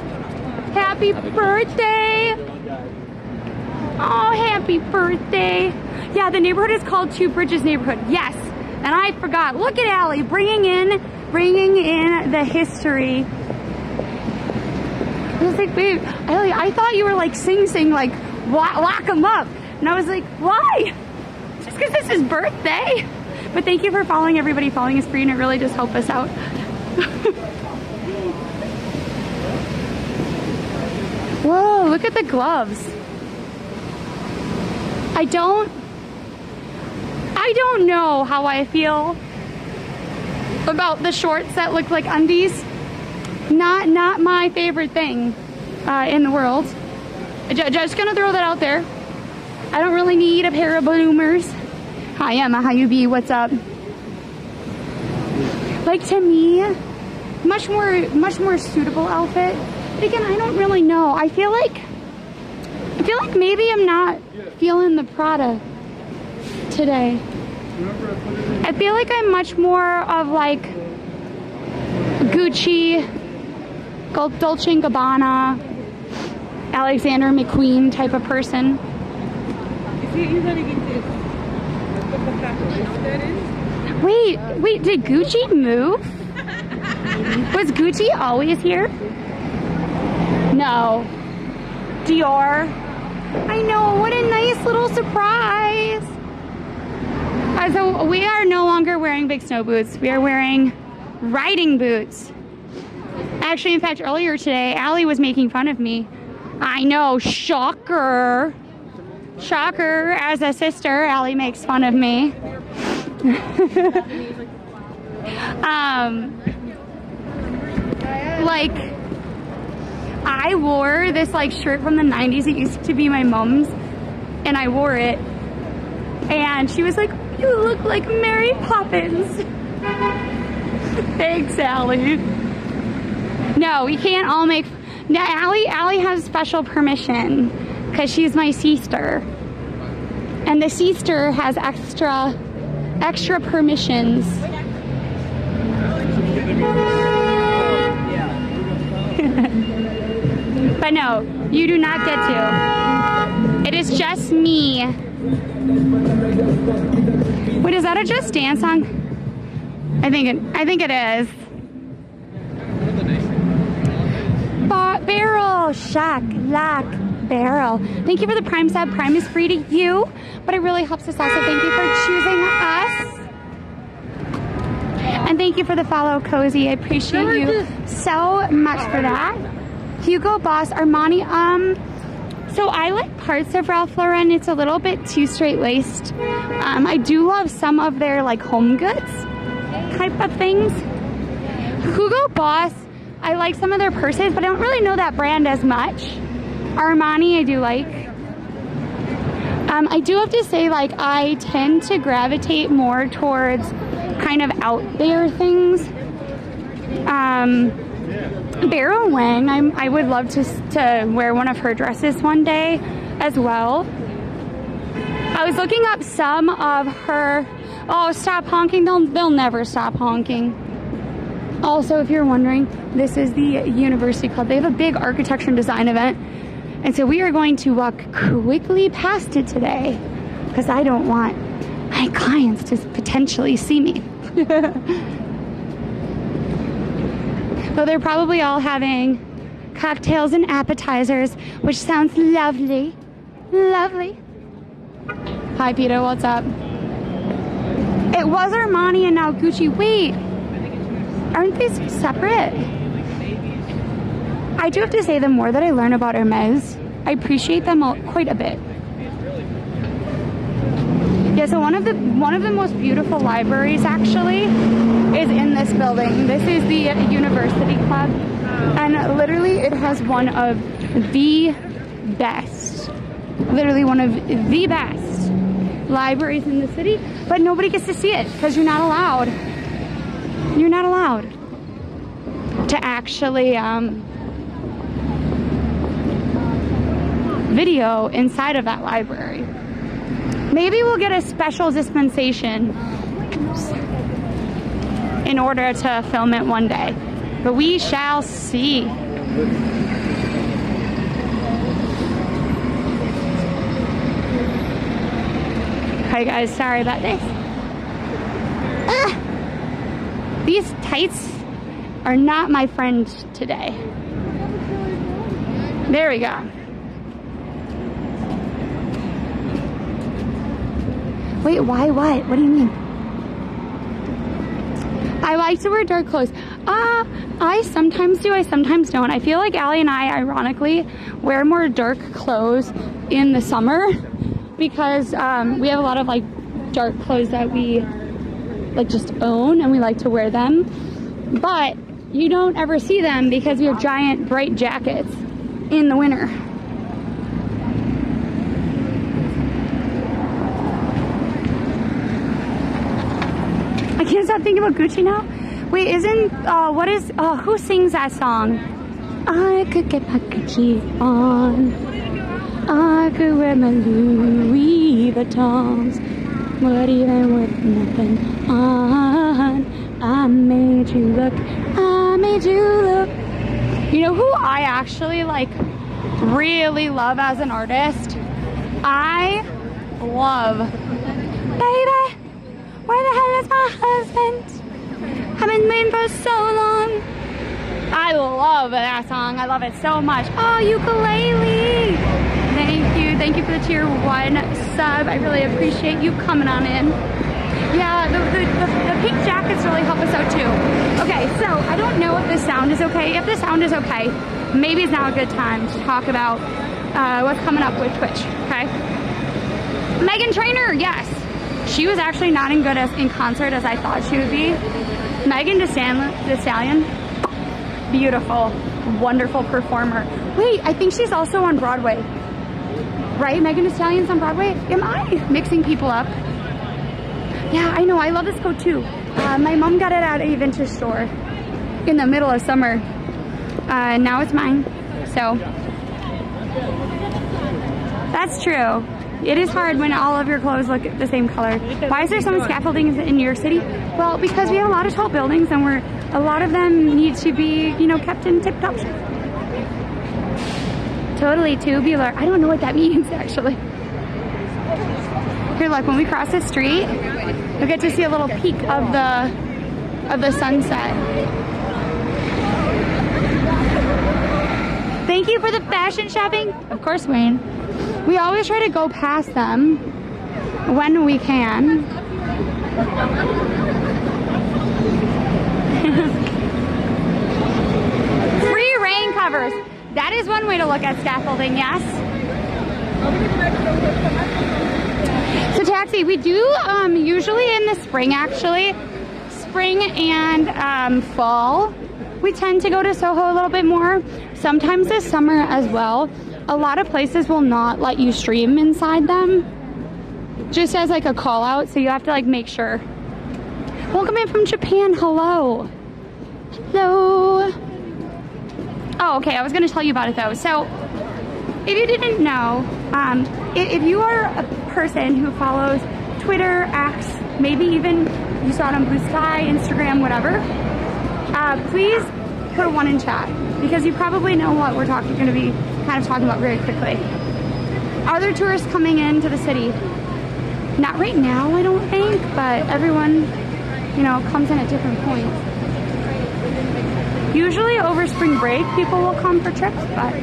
Happy birthday! Oh, happy birthday! Yeah, the neighborhood is called Two Bridges neighborhood. Yes, and I forgot. Look at Allie bringing in the history. I was like, babe, I thought you were like sing, like lock them up, and I was like, why? Just because it's his birthday. But thank you for following everybody. Following is free, and it really does help us out. Whoa, look at the gloves. I don't know how I feel about the shorts that look like undies. Not my favorite thing in the world. Just gonna throw that out there. I don't really need a pair of bloomers. Hi Emma, how you be? What's up? Like, to me, much more suitable outfit. But again, I don't really know. I feel like maybe I'm not feeling the Prada today. I feel like I'm much more of like Gucci, Dolce & Gabbana, Alexander McQueen type of person. Wait, did Gucci move? Was Gucci always here? No. Dior. I know, what a nice little surprise. So we are no longer wearing big snow boots. We are wearing riding boots. Actually, in fact, earlier today, Allie was making fun of me. I know, shocker. Shocker, as a sister, Allie makes fun of me. Like, I wore this like shirt from the 90s. It used to be my mom's, and I wore it, and she was like, you look like Mary Poppins. Thanks, Allie. No, we can't all make, now Allie has special permission because she's my sister, and the sister has extra permissions. But no, you do not get to. It is just me. Wait, is that a Just Dance song? I think it is. Barrel, shack, lack, barrel. Thank you for the Prime sub. Prime is free to you, but it really helps us out. So thank you for choosing us. And thank you for the follow, Cozy. I appreciate you so much for that. Hugo Boss, Armani, so I like parts of Ralph Lauren. It's a little bit too straight-laced. I do love some of their like home goods type of things. Hugo Boss, I like some of their purses, but I don't really know that brand as much. Armani, I do like. I do have to say, like, I tend to gravitate more towards kind of out there things. Beryl Wang, I would love to wear one of her dresses one day as well. I was looking up some of her, oh, stop honking, they'll never stop honking. Also, if you're wondering, this is the University Club. They have a big architecture and design event, and so we are going to walk quickly past it today because I don't want my clients to potentially see me. Though they're probably all having cocktails and appetizers, which sounds lovely. Lovely. Hi, Peter, what's up? It was Armani and now Gucci. Wait, aren't these separate? I do have to say, the more that I learn about Hermes, I appreciate them all quite a bit. Yeah, so one of the most beautiful libraries actually is in this building. This is the University Club, and literally it has one of the best literally one of the best libraries in the city, but nobody gets to see it because you're not allowed. You're not allowed to actually video inside of that library. Maybe we'll get a special dispensation in order to film it one day, but we shall see. Hi guys, sorry about this. These tights are not my friend today. There we go. Wait, why what? What do you mean? I like to wear dark clothes. I sometimes do, I sometimes don't. I feel like Allie and I, ironically, wear more dark clothes in the summer because we have a lot of like dark clothes that we like just own and we like to wear them. But you don't ever see them because we have giant bright jackets in the winter. I can't stop thinking about Gucci now. Wait, who sings that song? I could get my Gucci on. I could wear my Louis Vuittons. But even with nothing on, I made you look. I made you look. You know who I actually like really love as an artist? I love Baby, where the hell is my husband? Haven't been for so long. I love that song. I love it so much. Oh, ukulele. Thank you for the tier 1 sub. I really appreciate you coming on in. Yeah, the pink jackets really help us out too. Okay, so I don't know if the sound is okay. If the sound is okay, maybe it's now a good time to talk about what's coming up with Twitch, okay? Meghan Trainor, yes. She was actually not in good in concert as I thought she would be. Megan Thee Stallion, beautiful, wonderful performer. Wait, I think she's also on Broadway. Right? Megan Thee Stallion's on Broadway? Am I mixing people up? Yeah, I know. I love this coat too. My mom got it at a vintage store in the middle of summer. Now it's mine. So, that's true. It is hard when all of your clothes look the same color. Why is there so much scaffolding in New York City? Well, because we have a lot of tall buildings and a lot of them need to be, you know, kept in tip-top shape. Totally tubular. I don't know what that means, actually. Here, look, when we cross the street, you'll get to see a little peek of the sunset. Thank you for the fashion shopping. Of course, Wayne. We always try to go past them when we can. Free rain covers. That is one way to look at scaffolding, yes. So Taxi, we do usually in the spring, actually. Spring and fall. We tend to go to Soho a little bit more. Sometimes this summer as well. A lot of places will not let you stream inside them. Just as like a call out, so you have to like make sure. Welcome in from Japan, hello. Hello. Oh, okay, I was gonna tell you about it though. So, if you didn't know, if you are a person who follows Twitter, X, maybe even you saw it on Blue Sky, Instagram, whatever, please put a 1 in chat because you probably know what we're going to be kind of talking about very quickly. Are there tourists coming into the city? Not right now, I don't think, but everyone, you know, comes in at different points. Usually over spring break, people will come for trips, but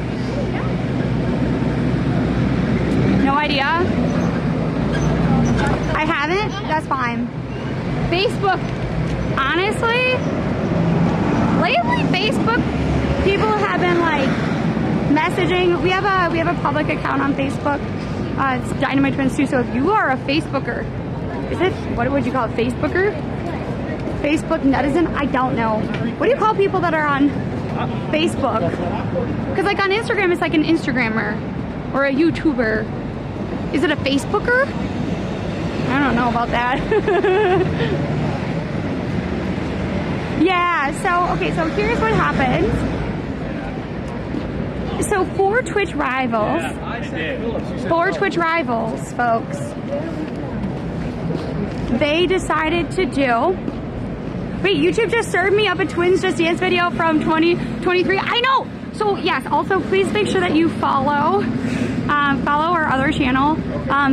no idea. I haven't, that's fine. Facebook, honestly, lately Facebook, people have been like messaging. We have a public account on Facebook. It's Dynamite Twins too. So if you are a Facebooker, what would you call it? Facebooker? Facebook netizen? I don't know. What do you call people that are on Facebook? Because like on Instagram, it's like an Instagrammer or a YouTuber. Is it a Facebooker? I don't know about that. Yeah, so, okay, so here's what happens. So for Twitch rivals, folks, they decided to do, wait, YouTube just served me up a Twins Just Dance video from 2023. I know. So yes, also please make sure that you follow our other channel.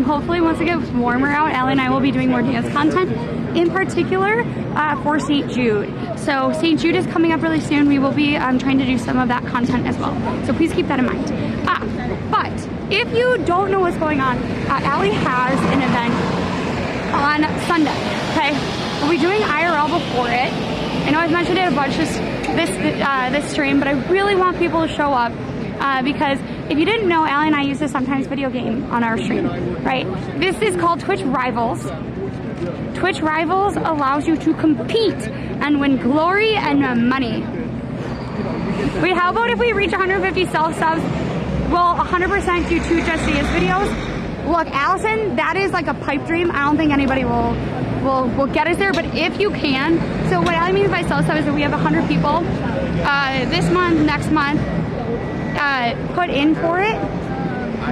Hopefully once it gets warmer out, Allie and I will be doing more dance content, in particular for St. Jude. So St. Jude is coming up really soon. We will be trying to do some of that content as well. So please keep that in mind. But if you don't know what's going on, Allie has an event on Sunday, okay? We'll be doing IRL before it. I know I've mentioned it a bunch this stream, but I really want people to show up because if you didn't know, Allie and I use this sometimes video game on our stream, right? This is called Twitch Rivals. Twitch Rivals allows you to compete and win glory and money. Wait, how about if we reach 150 self-subs, we'll 100% do 2 Just Dance videos? Look, Allison, that is like a pipe dream. I don't think anybody will get us there, but if you can, so what Allie means by self-sub is that we have 100 people this month, next month, put in for it.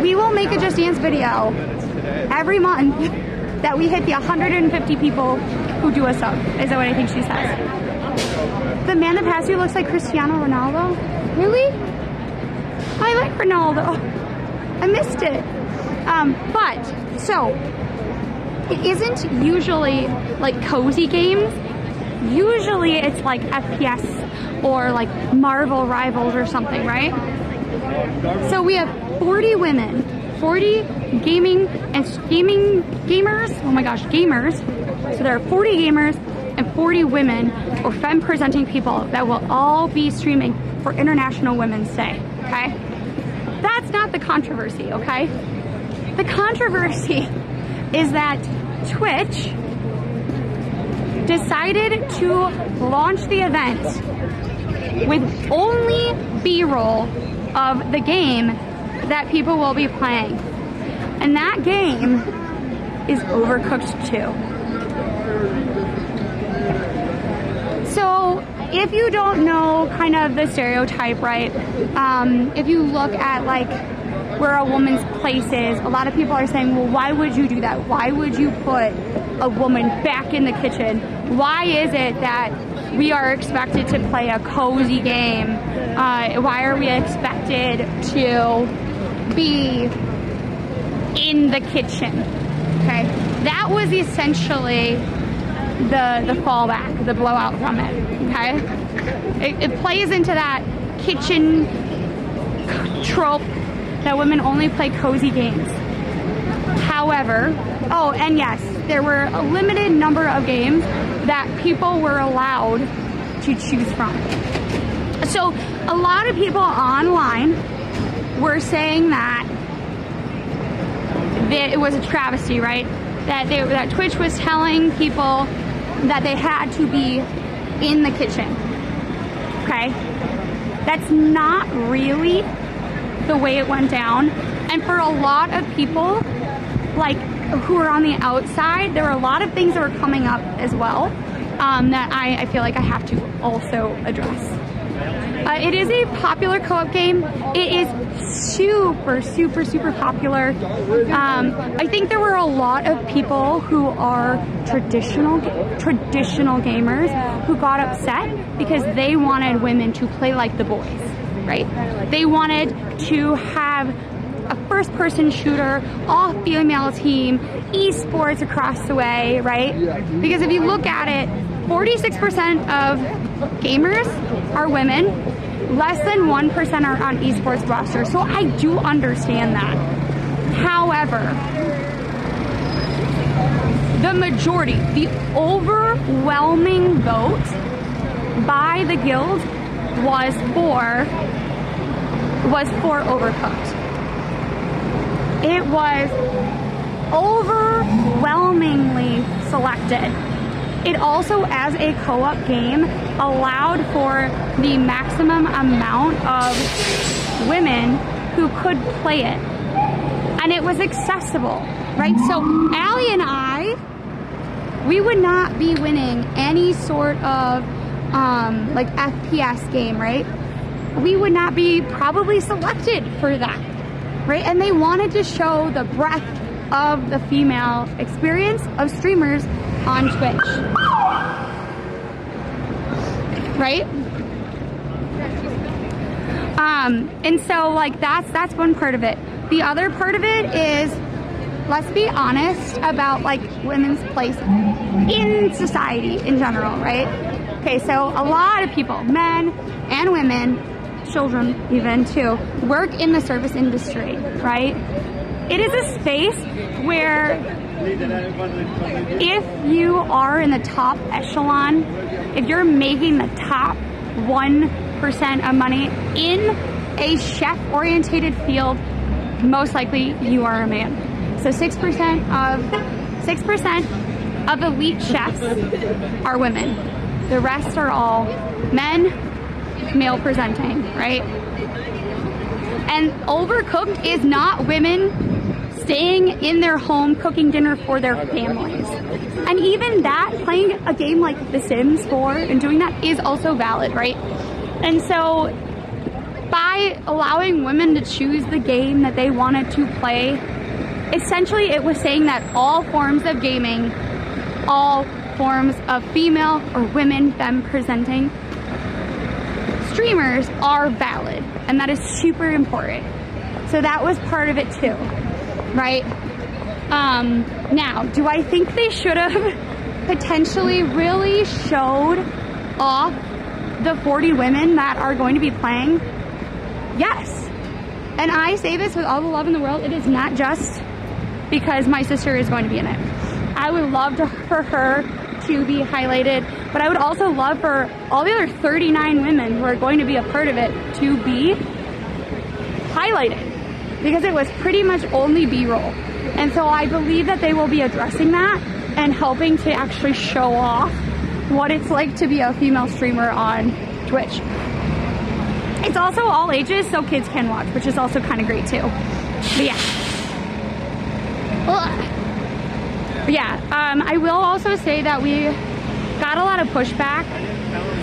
We will make a Just Dance video every month that we hit the 150 people who do a sub, is that what I think she says. The man that passed you looks like Cristiano Ronaldo? Really? I like Ronaldo. I missed it. But, so, it isn't usually like cozy games. Usually it's like FPS or like Marvel Rivals or something, right? So we have 40 women, 40 gamers, oh my gosh, gamers. So there are 40 gamers and 40 women or femme presenting people that will all be streaming for International Women's Day, okay? That's not the controversy, okay? The controversy is that Twitch decided to launch the event with only B-roll of the game that people will be playing. And that game is Overcooked 2. So if you don't know kind of the stereotype, right? If you look at like where a woman's place is, a lot of people are saying, well, why would you do that? Why would you put a woman back in the kitchen? Why is it that we are expected to play a cozy game? Why are we expected to be in the kitchen? Okay, that was essentially the fallback, the blowout from it. Okay, it plays into that kitchen trope that women only play cozy games. However, oh, and yes, there were a limited number of games that people were allowed to choose from. So a lot of people online were saying that it was a travesty, right? That Twitch was telling people that they had to be in the kitchen. Okay? That's not really the way it went down. And for a lot of people, like, who are on the outside, there were a lot of things that were coming up as well that I feel like I have to also address. It is a popular co-op game. It is super, super, super popular. I think there were a lot of people who are traditional gamers who got upset because they wanted women to play like the boys, right? They wanted to have a first-person shooter, all-female team, esports across the way, right? Because if you look at it, 46% of gamers are women. Less than 1% are on esports roster. So I do understand that. However, the majority, the overwhelming vote by the guild was for Overcooked. It was overwhelmingly selected. It also, as a co-op game, allowed for the maximum amount of women who could play it. and it was accessible, right? So Allie and I, we would not be winning any sort of like FPS game, right? We would not be probably selected for that, right? And they wanted to show the breadth of the female experience of streamers on Twitch, right? And so like that's one part of it. The other part of it is, let's be honest about like women's place in society in general, right? Okay, so a lot of people, men and women, children even too, work in the service industry, right? It is a space where if you are in the top echelon, if you're making the top 1% of money in a chef-orientated field, most likely you are a man. So 6% of elite chefs are women. The rest are all men, male presenting, right? And Overcooked is not women staying in their home cooking dinner for their families. And even that, playing a game like The Sims 4 and doing that is also valid, right? And so by allowing women to choose the game that they wanted to play, essentially it was saying that all forms of gaming, all forms of female or women, them presenting streamers are valid, and that is super important. So that was part of it too, right? Now, do I think they should have potentially really showed off the 40 women that are going to be playing? Yes. And I say this with all the love in the world. It is not just because my sister is going to be in it. I would love for her to be highlighted, but I would also love for all the other 39 women who are going to be a part of it to be highlighted, because it was pretty much only B-roll. And so I believe that they will be addressing that and helping to actually show off what it's like to be a female streamer on Twitch. It's also all ages, so kids can watch, which is also kind of great too. But yeah. But yeah, I will also say that we got a lot of pushback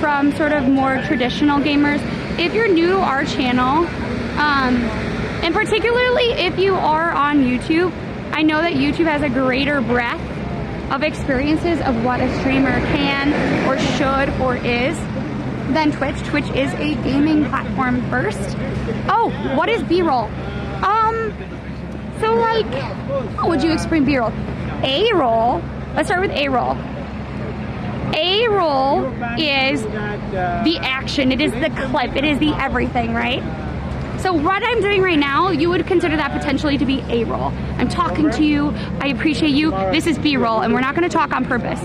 from sort of more traditional gamers. If you're new to our channel, and particularly if you are on YouTube, I know that YouTube has a greater breadth of experiences of what a streamer can or should or is than Twitch. Twitch is a gaming platform first. Oh, what is B-roll? So like, how would you explain B-roll? A-roll, let's start with A-roll. A-roll is the action, it is the clip, it is the everything, right? So what I'm doing right now, you would consider that potentially to be A-roll. I'm talking to you, I appreciate you, this is B-roll, and we're not gonna talk on purpose.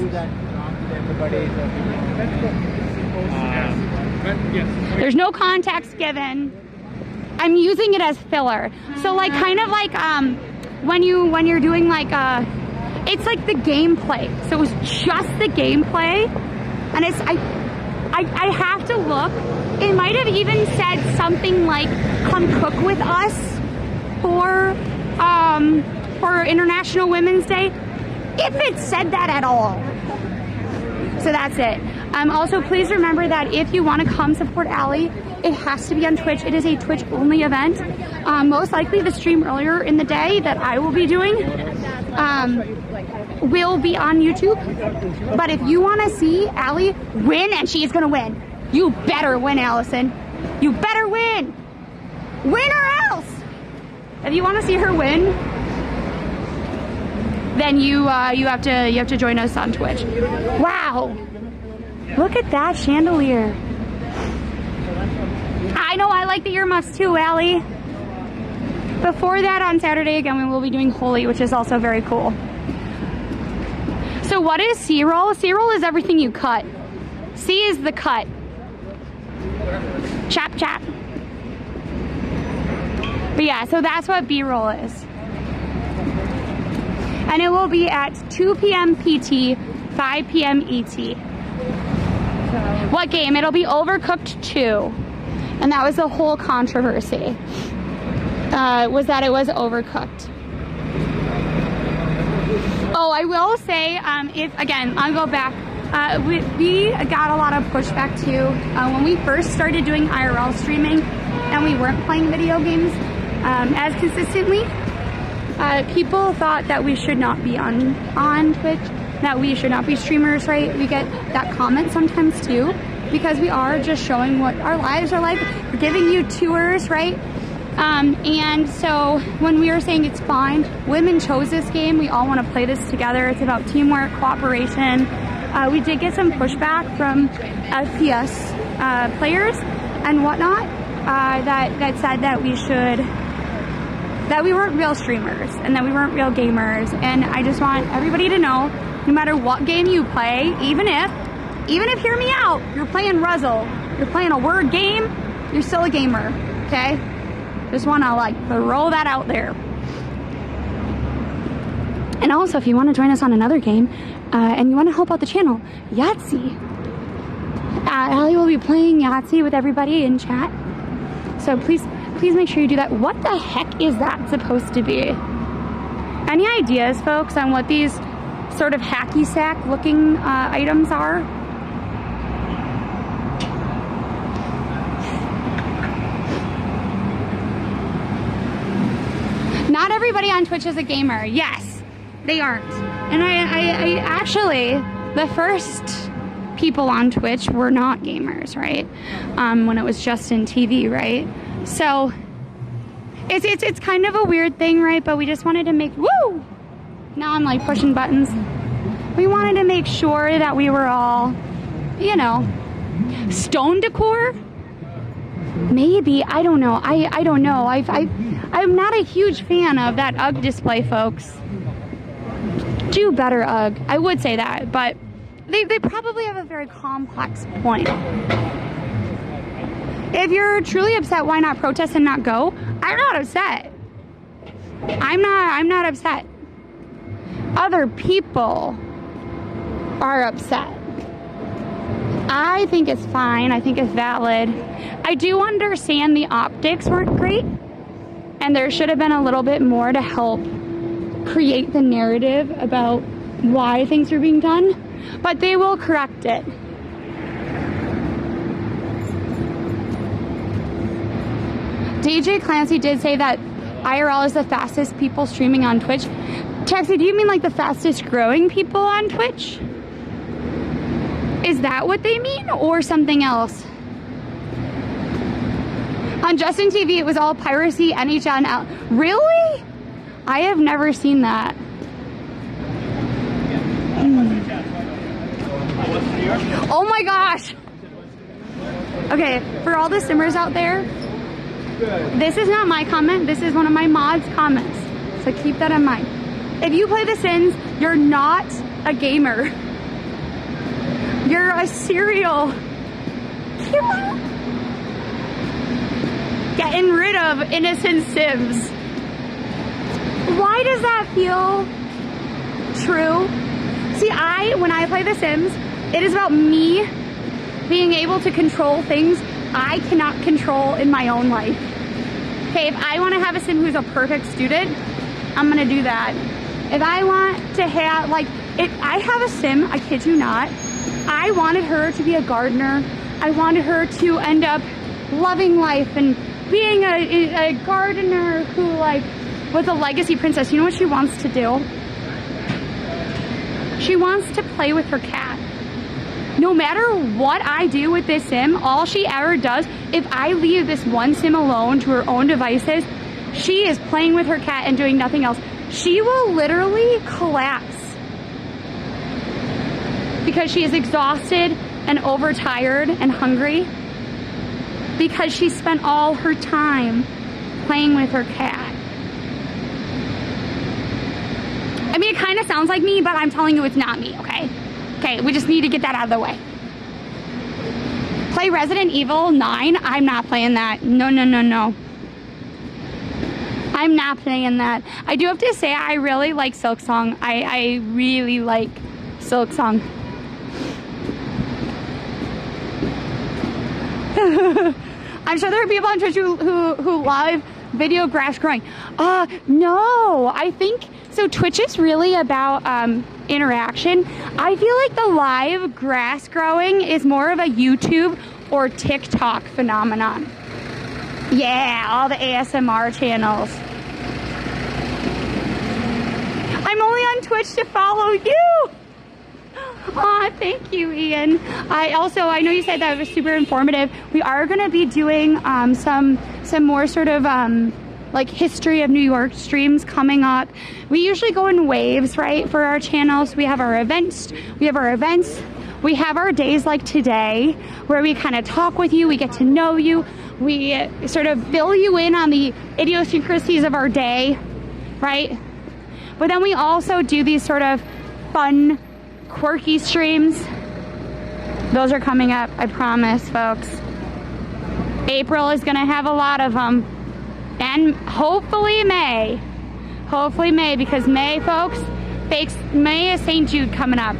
There's no context given. I'm using it as filler. So like kind of like when you're doing like it's like the gameplay. So it was just the gameplay, and it's I have to look. It might have even said something like "Come cook with us" for International Women's Day, if it said that at all. So that's it. Also, please remember that if you want to come support Allie, it has to be on Twitch. It is a Twitch-only event. Most likely the stream earlier in the day that I will be doing will be on YouTube. But if you want to see Allie win, and she is going to win, you better win, Allison. You better win. Win or else. If you want to see her win, then you have to join us on Twitch. Wow. Look at that chandelier. I know, I like the earmuffs too, Allie. Before that, on Saturday, again, we will be doing Holy, which is also very cool. So what is C-roll? C-roll is everything you cut. C is the cut. Chop, chop. But yeah, so that's what B-roll is. And it will be at 2 p.m. PT, 5 p.m. ET. What game? It'll be Overcooked 2. And that was the whole controversy. Was that it was Overcooked. Oh, I will say, if again, I'll go back. We got a lot of pushback too when we first started doing IRL streaming and we weren't playing video games as consistently. People thought that we should not be on Twitch, that we should not be streamers, right? We get that comment sometimes too, because we are just showing what our lives are like. We're giving you tours, right? And so when we were saying it's fine, women chose this game. We all want to play this together. It's about teamwork, cooperation. We did get some pushback from FPS players and whatnot that said that we weren't real streamers and that we weren't real gamers. And I just want everybody to know, no matter what game you play, even if, hear me out, you're playing Ruzzle, you're playing a word game, you're still a gamer, okay? Just want to like throw that out there. And also, if you want to join us on another game and you want to help out the channel, Yahtzee. Allie will be playing Yahtzee with everybody in chat. So please make sure you do that. What the heck is that supposed to be? Any ideas, folks, on what these sort of hacky sack looking items are? Not everybody on Twitch is a gamer. Yes, they aren't. And I actually, the first people on Twitch were not gamers, right? When it was just in TV, right? So it's kind of a weird thing, right? But we just wanted to make, woo! Now I'm like pushing buttons. We wanted to make sure that we were all, you know, stone decor? Maybe, I don't know. I don't know. I'm not a huge fan of that UGG display, folks. Do better, UGG. I would say that, but they probably have a very complex point. If you're truly upset, why not protest and not go? I'm not upset. I'm not upset. Other people are upset. I think it's fine. I think it's valid. I do understand the optics weren't great, and there should have been a little bit more to help create the narrative about why things are being done, but they will correct it. DJ Clancy did say that IRL is the fastest people streaming on Twitch. Taxi, do you mean like the fastest growing people on Twitch? Is that what they mean, or something else? On Justin TV, it was all piracy, NHL, and L. Really? I have never seen that. Oh my gosh. Okay, for all the simmers out there, this is not my comment. This is one of my mods' comments. So keep that in mind. If you play The Sims, you're not a gamer. You're a serial killer. Getting rid of innocent Sims. Why does that feel true? See, when I play The Sims, it is about me being able to control things I cannot control in my own life. Okay, if I want to have a Sim who's a perfect student, I'm gonna do that. If I want to have, like, if I have a Sim, I kid you not, I wanted her to be a gardener. I wanted her to end up loving life and being a gardener who, like, was a legacy princess. You know what she wants to do? She wants to play with her cat. No matter what I do with this Sim, all she ever does, if I leave this one Sim alone to her own devices, she is playing with her cat and doing nothing else. She will literally collapse because she is exhausted and overtired and hungry because she spent all her time playing with her cat. I mean, it kind of sounds like me, but I'm telling you it's not me, okay? Okay, we just need to get that out of the way. Play Resident Evil 9? I'm not playing that. No, no, no, no. I'm not playing that. I do have to say, I really like Silksong. I really like Silksong. I'm sure there are people on Twitch who love video grass growing. No, I think, so Twitch is really about interaction. I feel like the live grass growing is more of a YouTube or TikTok phenomenon. Yeah, all the ASMR channels. I'm only on Twitch to follow you. Aw, thank you, Ian. I know you said that was super informative. We are going to be doing some more sort of like history of New York streams coming up. We usually go in waves, right, for our channels. We have our events. We have our days like today where we kind of talk with you. We get to know you. We sort of fill you in on the idiosyncrasies of our day, right? But then we also do these sort of fun, quirky streams. Those are coming up, I promise, folks. April is gonna have a lot of them. And hopefully May, because May, folks, May is St. Jude coming up.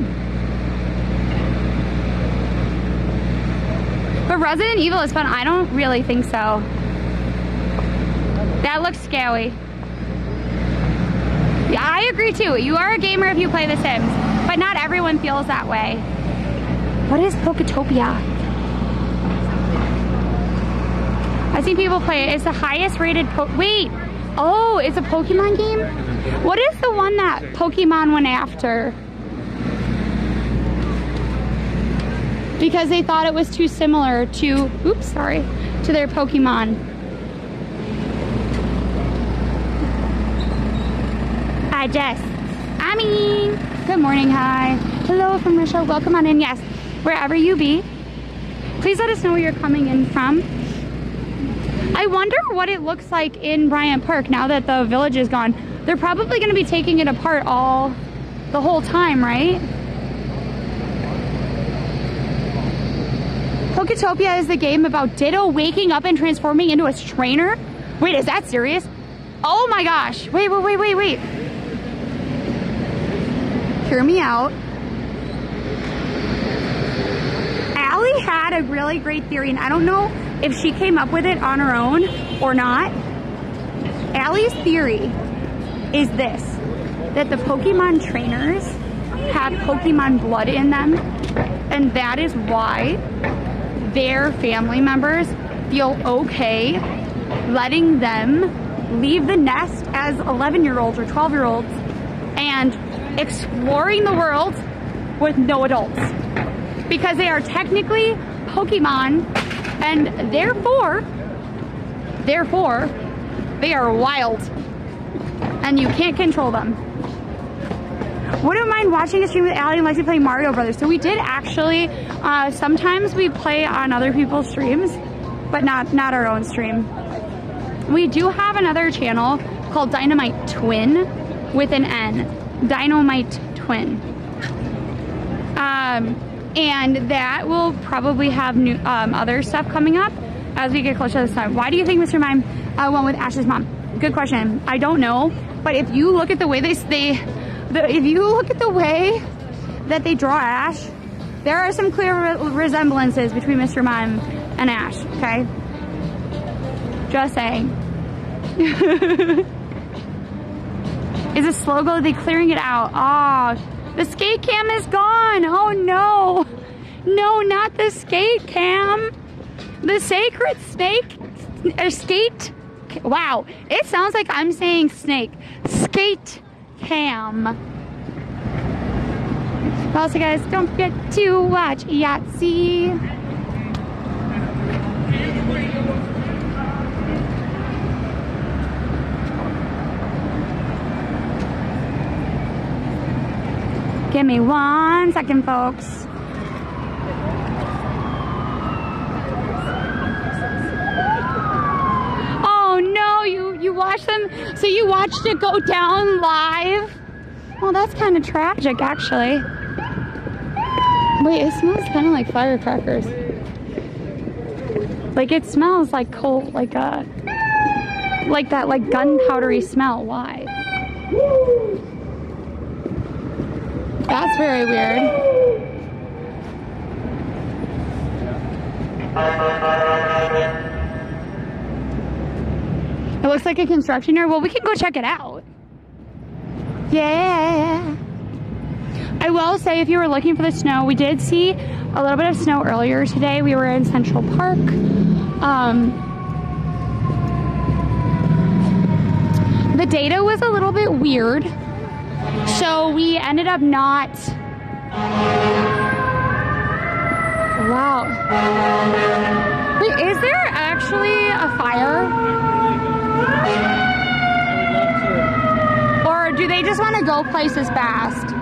But Resident Evil is fun. I don't really think so. That looks scary. Yeah, I agree too. You are a gamer if you play The Sims, but not everyone feels that way. What is Poketopia? I've seen people play it. It's the highest rated wait! Oh, it's a Pokemon game? What is the one that Pokemon went after? Because they thought it was too similar to, to their Pokemon. Good morning, hi. Hello from Russia, welcome on in. Yes, wherever you be. Please let us know where you're coming in from. I wonder what it looks like in Bryant Park now that the village is gone. They're probably going to be taking it apart the whole time, right? Poketopia is the game about Ditto waking up and transforming into a trainer? Wait, is that serious? Oh my gosh. Wait. Hear me out. Allie had a really great theory, and I don't know if she came up with it on her own or not. Allie's theory is this, that the Pokemon trainers have Pokemon blood in them, and that is why their family members feel okay letting them leave the nest as 11-year-olds or 12-year-olds and exploring the world with no adults. Because they are technically Pokemon, and therefore, they are wild, and you can't control them. Wouldn't mind watching a stream with Allie and Lexi playing Mario Brothers. So we did actually, sometimes we play on other people's streams, but not our own stream. We do have another channel called Dynamite Twin with an N. Dynamite Twin. And that will probably have new other stuff coming up as we get closer to this time. Why do you think Mr. Mime went with Ash's mom? Good question. I don't know, but if you look at the way if you look at the way that they draw Ash, there are some clear resemblances between Mr. Mime and Ash. Okay, just saying. Is a slow-go? Are they clearing it out? Oh, the skate cam is gone. Oh no. No, not the skate cam. The sacred snake, skate. Wow, it sounds like I'm saying snake. Skate cam. Also, guys, don't forget to watch Yahtzee. Give me 1 second, folks. Oh no, you watched them? So you watched it go down live? Well, that's kind of tragic, actually. Wait, it smells kind of like firecrackers. Like it smells like cold, like that, like gunpowdery smell. Why? That's very weird. It looks like a construction yard. Well, we can go check it out. Yeah. I will say, if you were looking for the snow, we did see a little bit of snow earlier today. We were in Central Park. The data was a little bit weird, so we ended up not. Wow. Wait, is there actually a fire? Or do they just want to go places fast?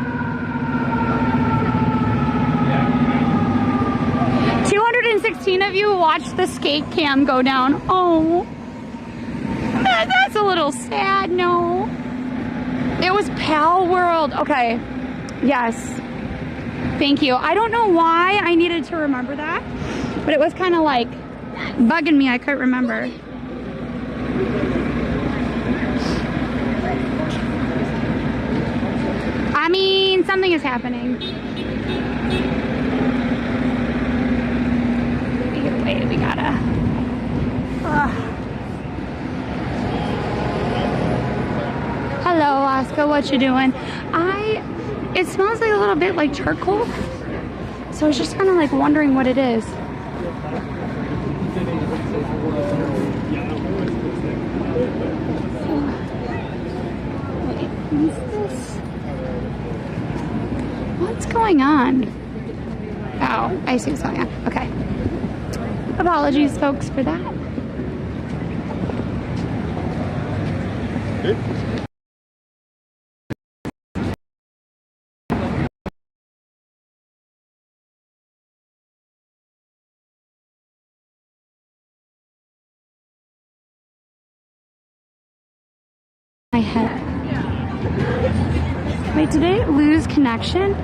216 of you watched the skate cam go down. Oh, that's a little sad. No, it was Pal World. Okay, yes, thank you. I don't know why I needed to remember that, but it was kind of like bugging me. I couldn't remember. I mean, something is happening. Wait, we gotta. Hello, Oscar. What you doing? It smells like a little bit like charcoal, so I was just kind of like wondering what it is. Wait, what's this? What's going on? Oh, I see what's going on. Okay. Apologies, folks, for that. Good. My head. Wait, did it lose connection?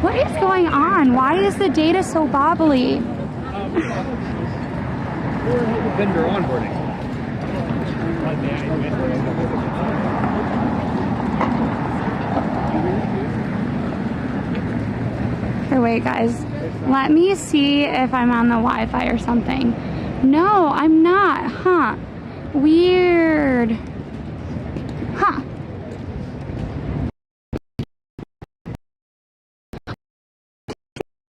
What is going on? Why is the data so bobbly? Vendor onboarding. Here, wait, guys. Let me see if I'm on the Wi-Fi or something. No, I'm not. Huh. Weird. Huh.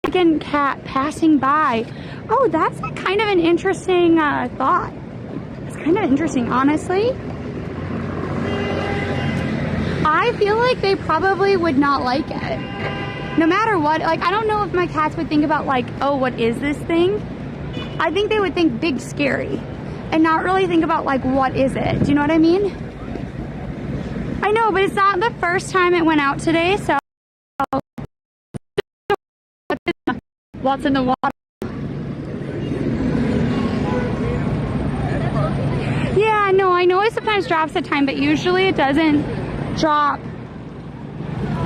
Second cat passing by. Oh, that's like kind of an interesting thought. It's kind of interesting, honestly. I feel like they probably would not like it. No matter what, like, I don't know if my cats would think about like, oh, what is this thing? I think they would think big scary and not really think about like, what is it? Do you know what I mean? I know, but it's not the first time it went out today, so what's in the water? Yeah, no, I know it sometimes drops at time, but usually it doesn't drop.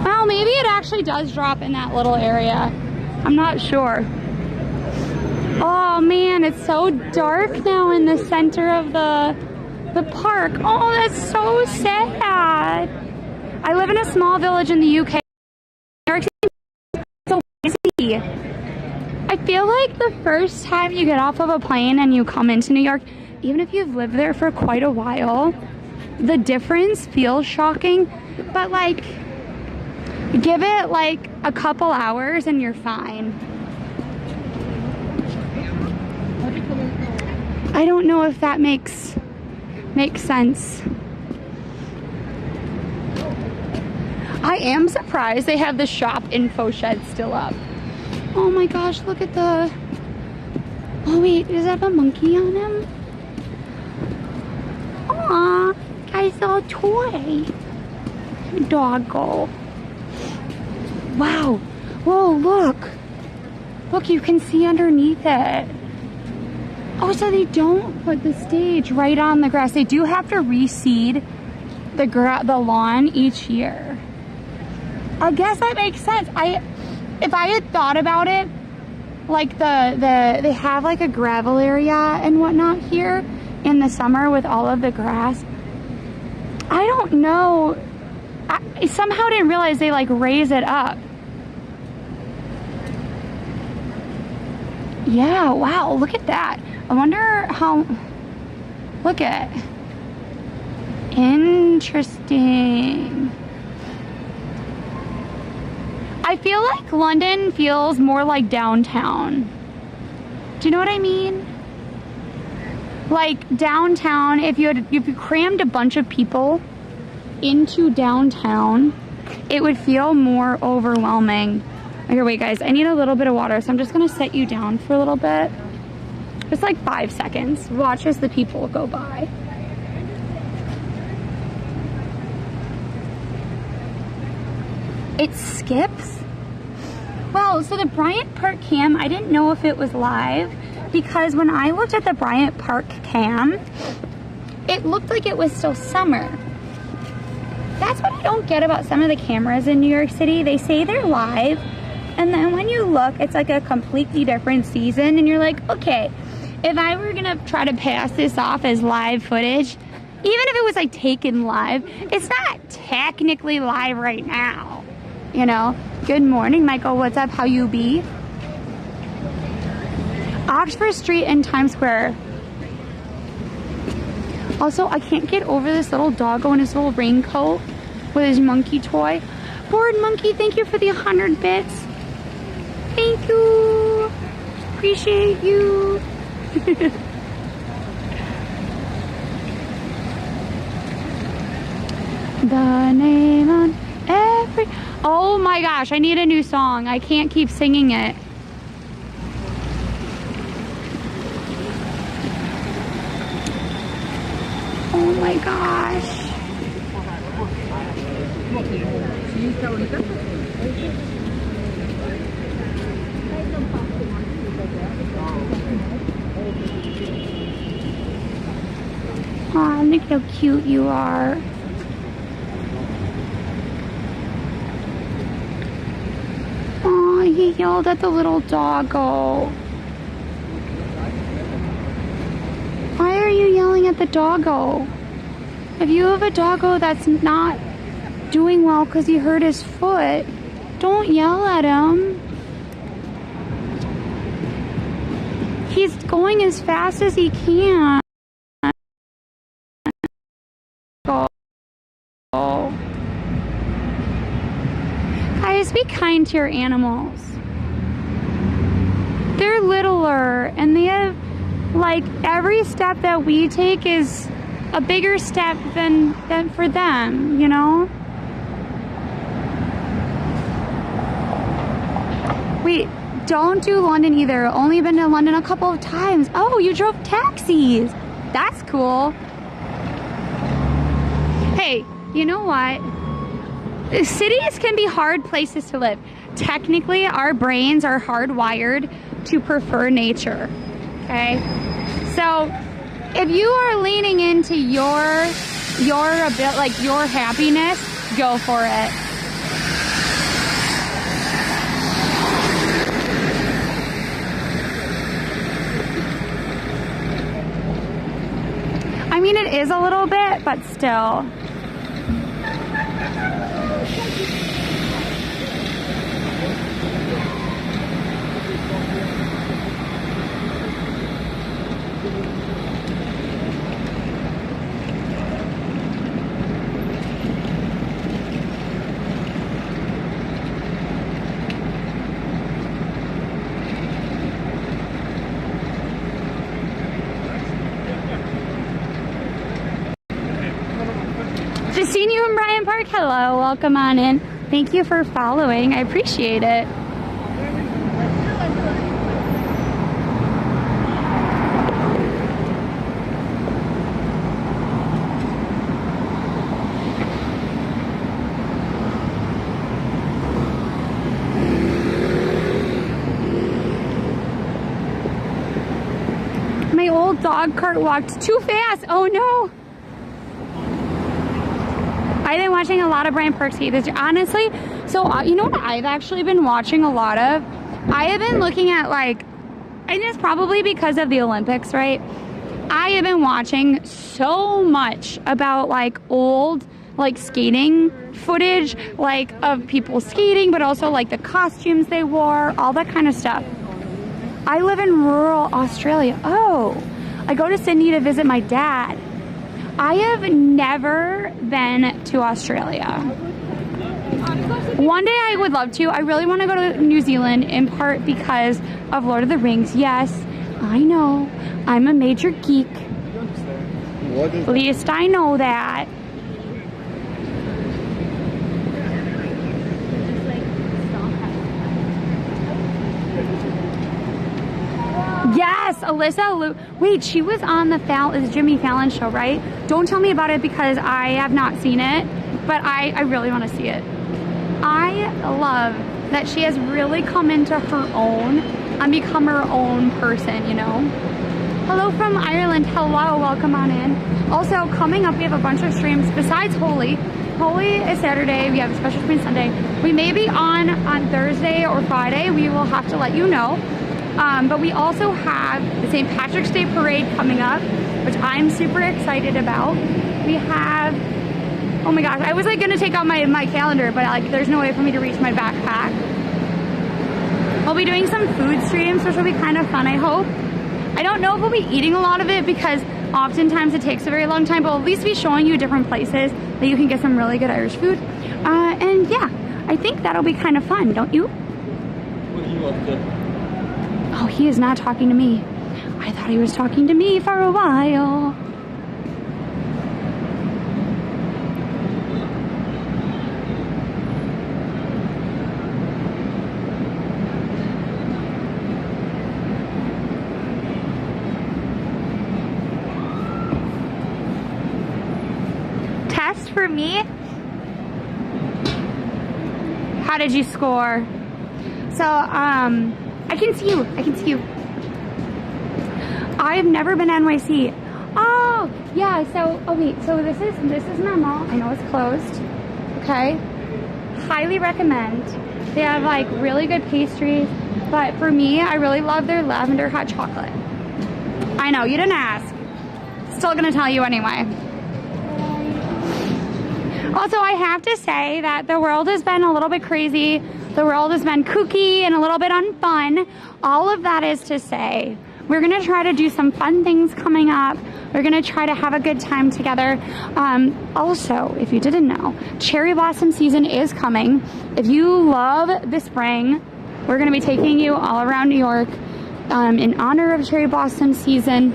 Well, maybe it actually does drop in that little area. I'm not sure. Oh man, it's so dark now in the center of the park. Oh, that's so sad. I live in a small village in the UK. New York City is so busy. I feel like the first time you get off of a plane and you come into New York, even if you've lived there for quite a while, the difference feels shocking, but like, give it like a couple hours and you're fine. I don't know if that makes sense. I am surprised they have the shop info shed still up. Oh my gosh, look at the... Oh wait, does it have a monkey on him? Aw, guys, a toy. Doggo. Wow. Whoa, look. Look, you can see underneath it. Oh, so they don't put the stage right on the grass. They do have to reseed the lawn each year. I guess that makes sense. If I had thought about it, like they have like a gravel area and whatnot here in the summer with all of the grass. I don't know. I somehow didn't realize they like raise it up. Yeah, wow, look at that. I wonder how, look at, interesting. I feel like London feels more like downtown. Do you know what I mean? Like downtown, if you crammed a bunch of people into downtown, it would feel more overwhelming. Okay, wait guys, I need a little bit of water, so I'm just gonna set you down for a little bit. Just like 5 seconds. Watch as the people go by. It skips? Well, so the Bryant Park cam, I didn't know if it was live because when I looked at the Bryant Park cam, it looked like it was still summer. That's what I don't get about some of the cameras in New York City. They say they're live, and then when you look, it's like a completely different season, and you're like, okay, if I were gonna try to pass this off as live footage, even if it was like taken live, it's not technically live right now. You know? Good morning, Michael. What's up? How you be? Oxford Street and Times Square. Also, I can't get over this little doggo in his little raincoat with his monkey toy. Bored Monkey, thank you for the 100 bits. Thank you. Appreciate you. The name on every... Oh my gosh, I need a new song. I can't keep singing it. Oh my gosh. Aw, look how cute you are. Aw, he yelled at the little doggo. Why are you yelling at the doggo? If you have a doggo that's not doing well because he hurt his foot, don't yell at him. He's going as fast as he can. Guys, be kind to your animals. They're littler and they have, like, every step that we take is a bigger step than for them, you know? Wait, don't do London either. Only been to London a couple of times. Oh, you drove taxis. That's cool. Hey, you know what? Cities can be hard places to live. Technically, our brains are hardwired to prefer nature, okay? So, if you are leaning into your happiness, go for it. I mean, it is a little bit, but still. Just seen you in Bryant Park. Hello, welcome on in. Thank you for following. I appreciate it. My old dog cart walked too fast. Oh no. I've been watching a lot of Bryant Park Skate this year. Honestly, so you know what I've actually been watching a lot of? I have been looking at, like, and it's probably because of the Olympics, right? I have been watching so much about, like, old, like, skating footage, like, of people skating, but also, like, the costumes they wore, all that kind of stuff. I live in rural Australia. Oh, I go to Sydney to visit my dad. I have never been to Australia. One day I would love to. I really want to go to New Zealand, in part because of Lord of the Rings. Yes, I know. I'm a major geek. At least I know that. Yes, Alyssa. Wait, she was on the Jimmy Fallon show, right? Don't tell me about it because I have not seen it, but I really want to see it. I love that she has really come into her own and become her own person, you know? Hello from Ireland. Hello, welcome on in. Also, coming up, we have a bunch of streams besides Holy. Holy is Saturday. We have a special stream Sunday. We may be on Thursday or Friday. We will have to let you know. But we also have the St. Patrick's Day Parade coming up, which I'm super excited about. We have, oh my gosh, I was like gonna take out my calendar, but like there's no way for me to reach my backpack. We'll be doing some food streams, which will be kind of fun, I hope. I don't know if we'll be eating a lot of it because oftentimes it takes a very long time, but we'll at least be showing you different places that you can get some really good Irish food. And yeah, I think that'll be kind of fun, don't you? What are you up to? Oh, he is not talking to me. I thought he was talking to me for a while. Test for me? How did you score? So, I can see you. I can see you. I've never been to NYC. Oh, yeah. So, oh wait. So this is my mall. I know it's closed. Okay. Highly recommend. They have like really good pastries, but for me, I really love their lavender hot chocolate. I know you didn't ask. Still gonna tell you anyway. Also, I have to say that the world has been a little bit crazy. The world has been kooky and a little bit unfun. All of that is to say, we're gonna try to do some fun things coming up. We're gonna try to have a good time together. Also, if you didn't know, cherry blossom season is coming. If you love the spring, we're gonna be taking you all around New York in honor of cherry blossom season.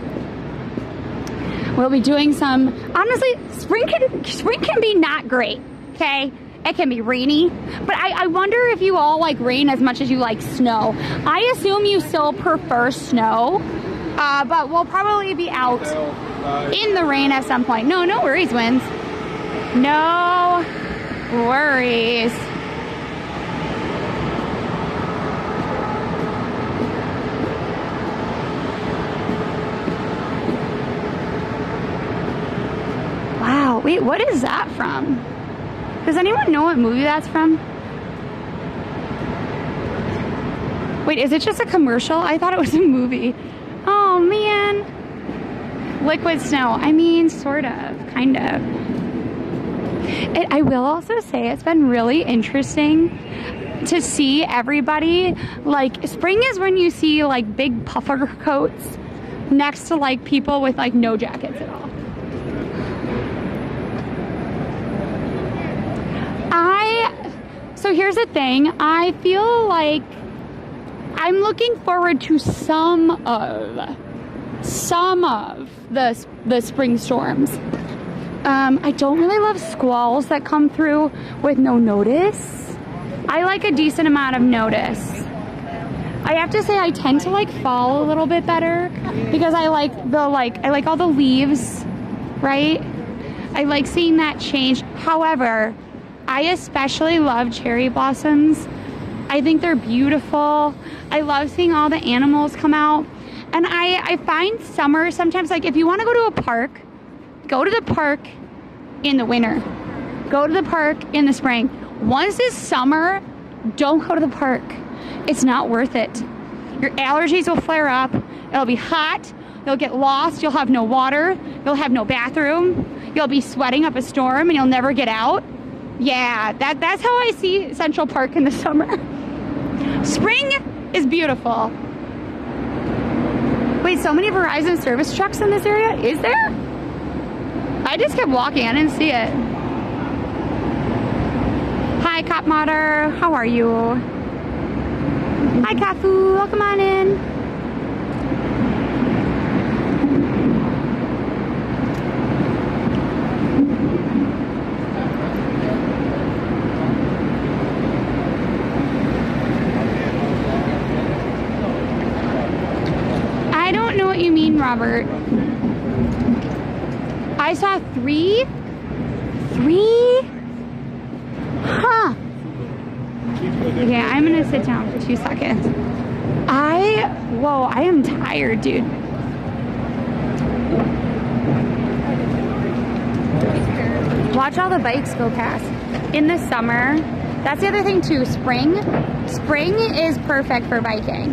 We'll be doing some, honestly, spring can be not great, okay? It can be rainy, but I wonder if you all like rain as much as you like snow. I assume you still prefer snow, but we'll probably be out in the rain at some point. No worries, Wins. No worries. Wow, wait, what is that from? Does anyone know what movie that's from? Wait, is it just a commercial? I thought it was a movie. Oh man. Liquid snow. I mean, sort of, kind of. I will also say it's been really interesting to see everybody, like, spring is when you see like big puffer coats next to like people with like no jackets at all. So here's the thing, I feel like I'm looking forward to some of the spring storms. I don't really love squalls that come through with no notice. I like a decent amount of notice. I have to say I tend to like fall a little bit better because I like all the leaves, right? I like seeing that change. However, I especially love cherry blossoms. I think they're beautiful. I love seeing all the animals come out. And I find summer sometimes, like if you want to go to a park, go to the park in the winter. Go to the park in the spring. Once it's summer, don't go to the park. It's not worth it. Your allergies will flare up. It'll be hot. You'll get lost. You'll have no water. You'll have no bathroom. You'll be sweating up a storm and you'll never get out. Yeah, that's how I see Central Park in the summer. Spring is beautiful. Wait, so many Verizon service trucks in this area? Is there? I just kept walking. I didn't see it. Hi, Hi, Cat Mater. How are you? Hi, Cat Foo. Welcome on in. I don't know what you mean, Robert. I saw three? Huh. Okay, I'm gonna sit down for 2 seconds. Whoa, I am tired, dude. Watch all the bikes go past. In the summer, that's the other thing too, spring is perfect for biking.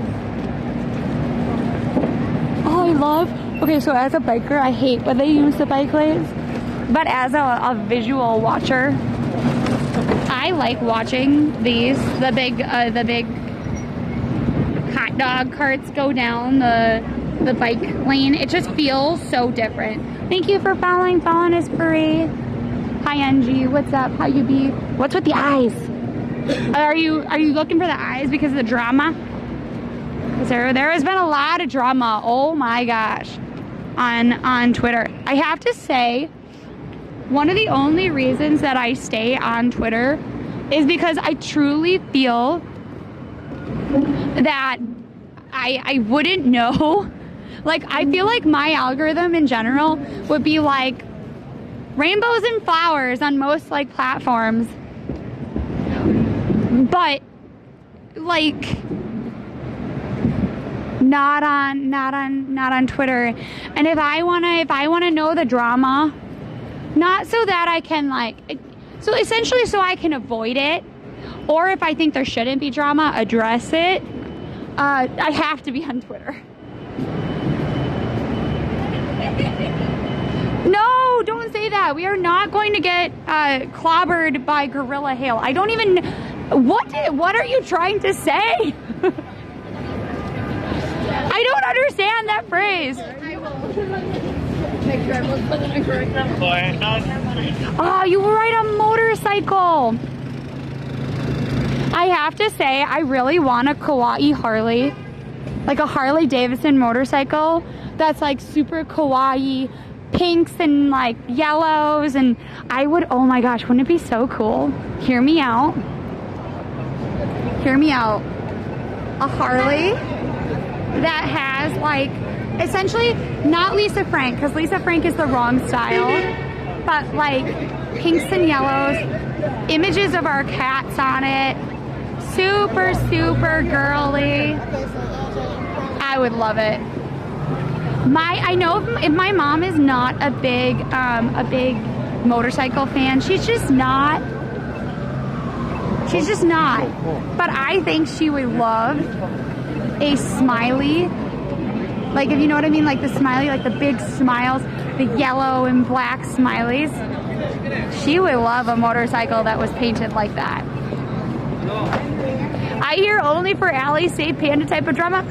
Okay, so as a biker, I hate when they use the bike lanes, but as a visual watcher, I like watching the big hot dog carts go down the bike lane. It just feels so different. Thank you for following us free. Hi NG, what's up? How you be? What's with the eyes? Are you looking for the eyes because of the drama? There has been a lot of drama, oh my gosh, on Twitter. I have to say, one of the only reasons that I stay on Twitter is because I truly feel that I wouldn't know. Like, I feel like my algorithm in general would be like rainbows and flowers on most like platforms, but like not on Twitter. And if I wanna know the drama, not so that I can so essentially so I can avoid it, or if I think there shouldn't be drama, address it, I have to be on Twitter. No, don't say that. We are not going to get clobbered by Gorilla Hail. I don't even, what are you trying to say? I don't understand that phrase. Oh, you were right, a motorcycle. I have to say, I really want a kawaii Harley, like a Harley Davidson motorcycle that's like super kawaii, pinks and like yellows, and I would, oh my gosh, wouldn't it be so cool? Hear me out. A Harley that has like, essentially not Lisa Frank, because Lisa Frank is the wrong style, but like pinks and yellows, images of our cats on it, super girly. I would love it. I know if my mom is not a big motorcycle fan, she's just not, but I think she would love a smiley, like, if you know what I mean, like the smiley, like the big smiles, the yellow and black smileys. She would love a motorcycle that was painted like that. I hear only for Allie, say panda type of drama.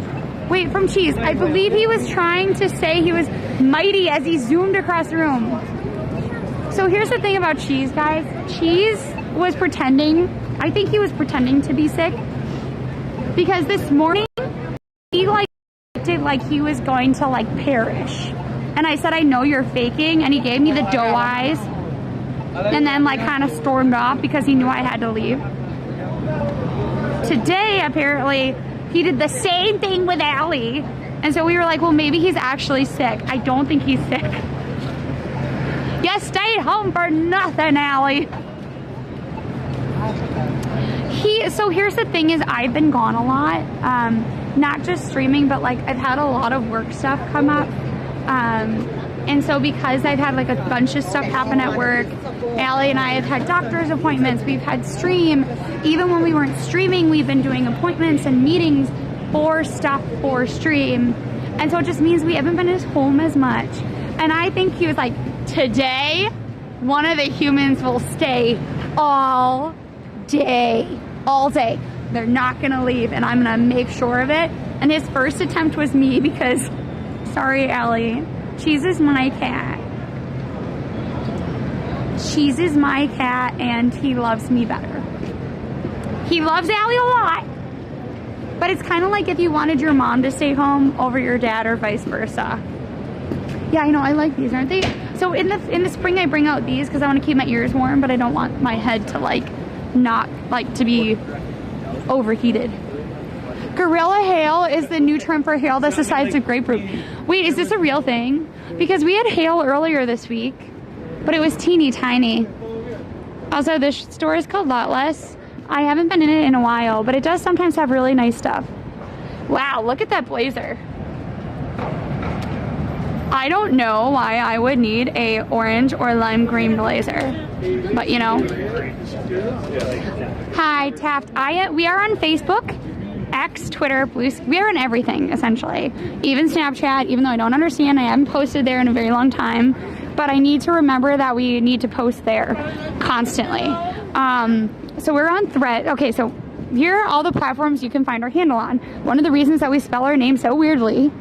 Wait, from Cheese, I believe he was trying to say he was mighty as he zoomed across the room. So here's the thing about Cheese, guys. Cheese was pretending, I think he was pretending to be sick, because this morning he like acted like he was going to like perish. And I said, I know you're faking, and he gave me the doe eyes and then like kind of stormed off because he knew I had to leave. Today, apparently, he did the same thing with Allie. And so we were like, well, maybe he's actually sick. I don't think he's sick. You stayed home for nothing, Allie. So here's the thing is, I've been gone a lot. Not just streaming, but like I've had a lot of work stuff come up. And so because I've had like a bunch of stuff happen at work, Allie and I have had doctor's appointments, we've had stream. Even when we weren't streaming, we've been doing appointments and meetings for stuff for stream. And so it just means we haven't been at home as much. And I think he was like, today, one of the humans will stay all day. They're not gonna leave, and I'm gonna make sure of it. And his first attempt was me because, sorry, Allie, Cheese is my cat. Cheese is my cat, and he loves me better. He loves Allie a lot. But it's kind of like if you wanted your mom to stay home over your dad or vice versa. Yeah, I know, I like these, aren't they? So in the spring I bring out these because I want to keep my ears warm, but I don't want my head to like not like to be overheated. Gorilla hail is the new term for hail that's the size of grapefruit. Wait, is this a real thing? Because we had hail earlier this week, but it was teeny tiny. Also, this store is called Lot Less. I haven't been in it in a while, but it does sometimes have really nice stuff. Wow, look at that blazer. I don't know why I would need a orange or lime green blazer, but you know. Hi, Taft. We are on Facebook, X, Twitter, we are on everything, essentially. Even Snapchat, even though I don't understand, I haven't posted there in a very long time, but I need to remember that we need to post there constantly. So we're on Thread. Okay, so here are all the platforms you can find our handle on. One of the reasons that we spell our name so weirdly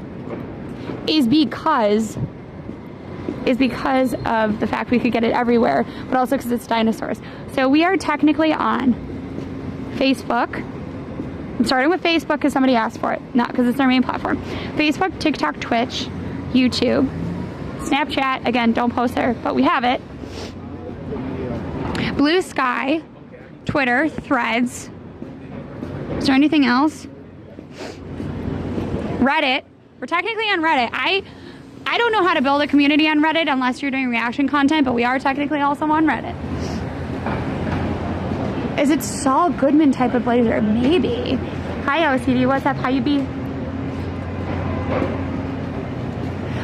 is because of the fact we could get it everywhere, but also because it's dinosaurs. So we are technically on Facebook. I'm starting with Facebook because somebody asked for it, not because it's our main platform. Facebook, TikTok, Twitch, YouTube, Snapchat. Again, don't post there, but we have it. Blue Sky, Twitter, Threads. Is there anything else? Reddit. We're technically on Reddit. I don't know how to build a community on Reddit unless you're doing reaction content, but we are technically also on Reddit. Is it Saul Goodman type of blazer? Maybe. Hi OCD, what's up? How you be?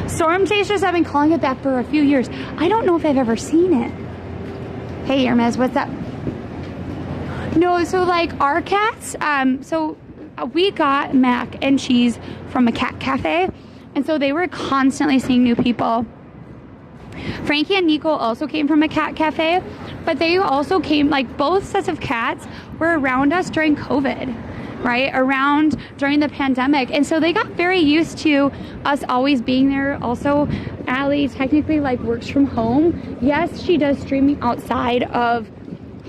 Storm Chasers, I've been calling it that for a few years. I don't know if I've ever seen it. Hey Hermes, what's up? No, so like our cats, we got mac and cheese from a cat cafe, and so they were constantly seeing new people. Frankie and Nico also came from a cat cafe, but they also came, like both sets of cats were around us during COVID, right? Around during the pandemic. And so they got very used to us always being there. Also, Allie technically like works from home. Yes, she does streaming outside of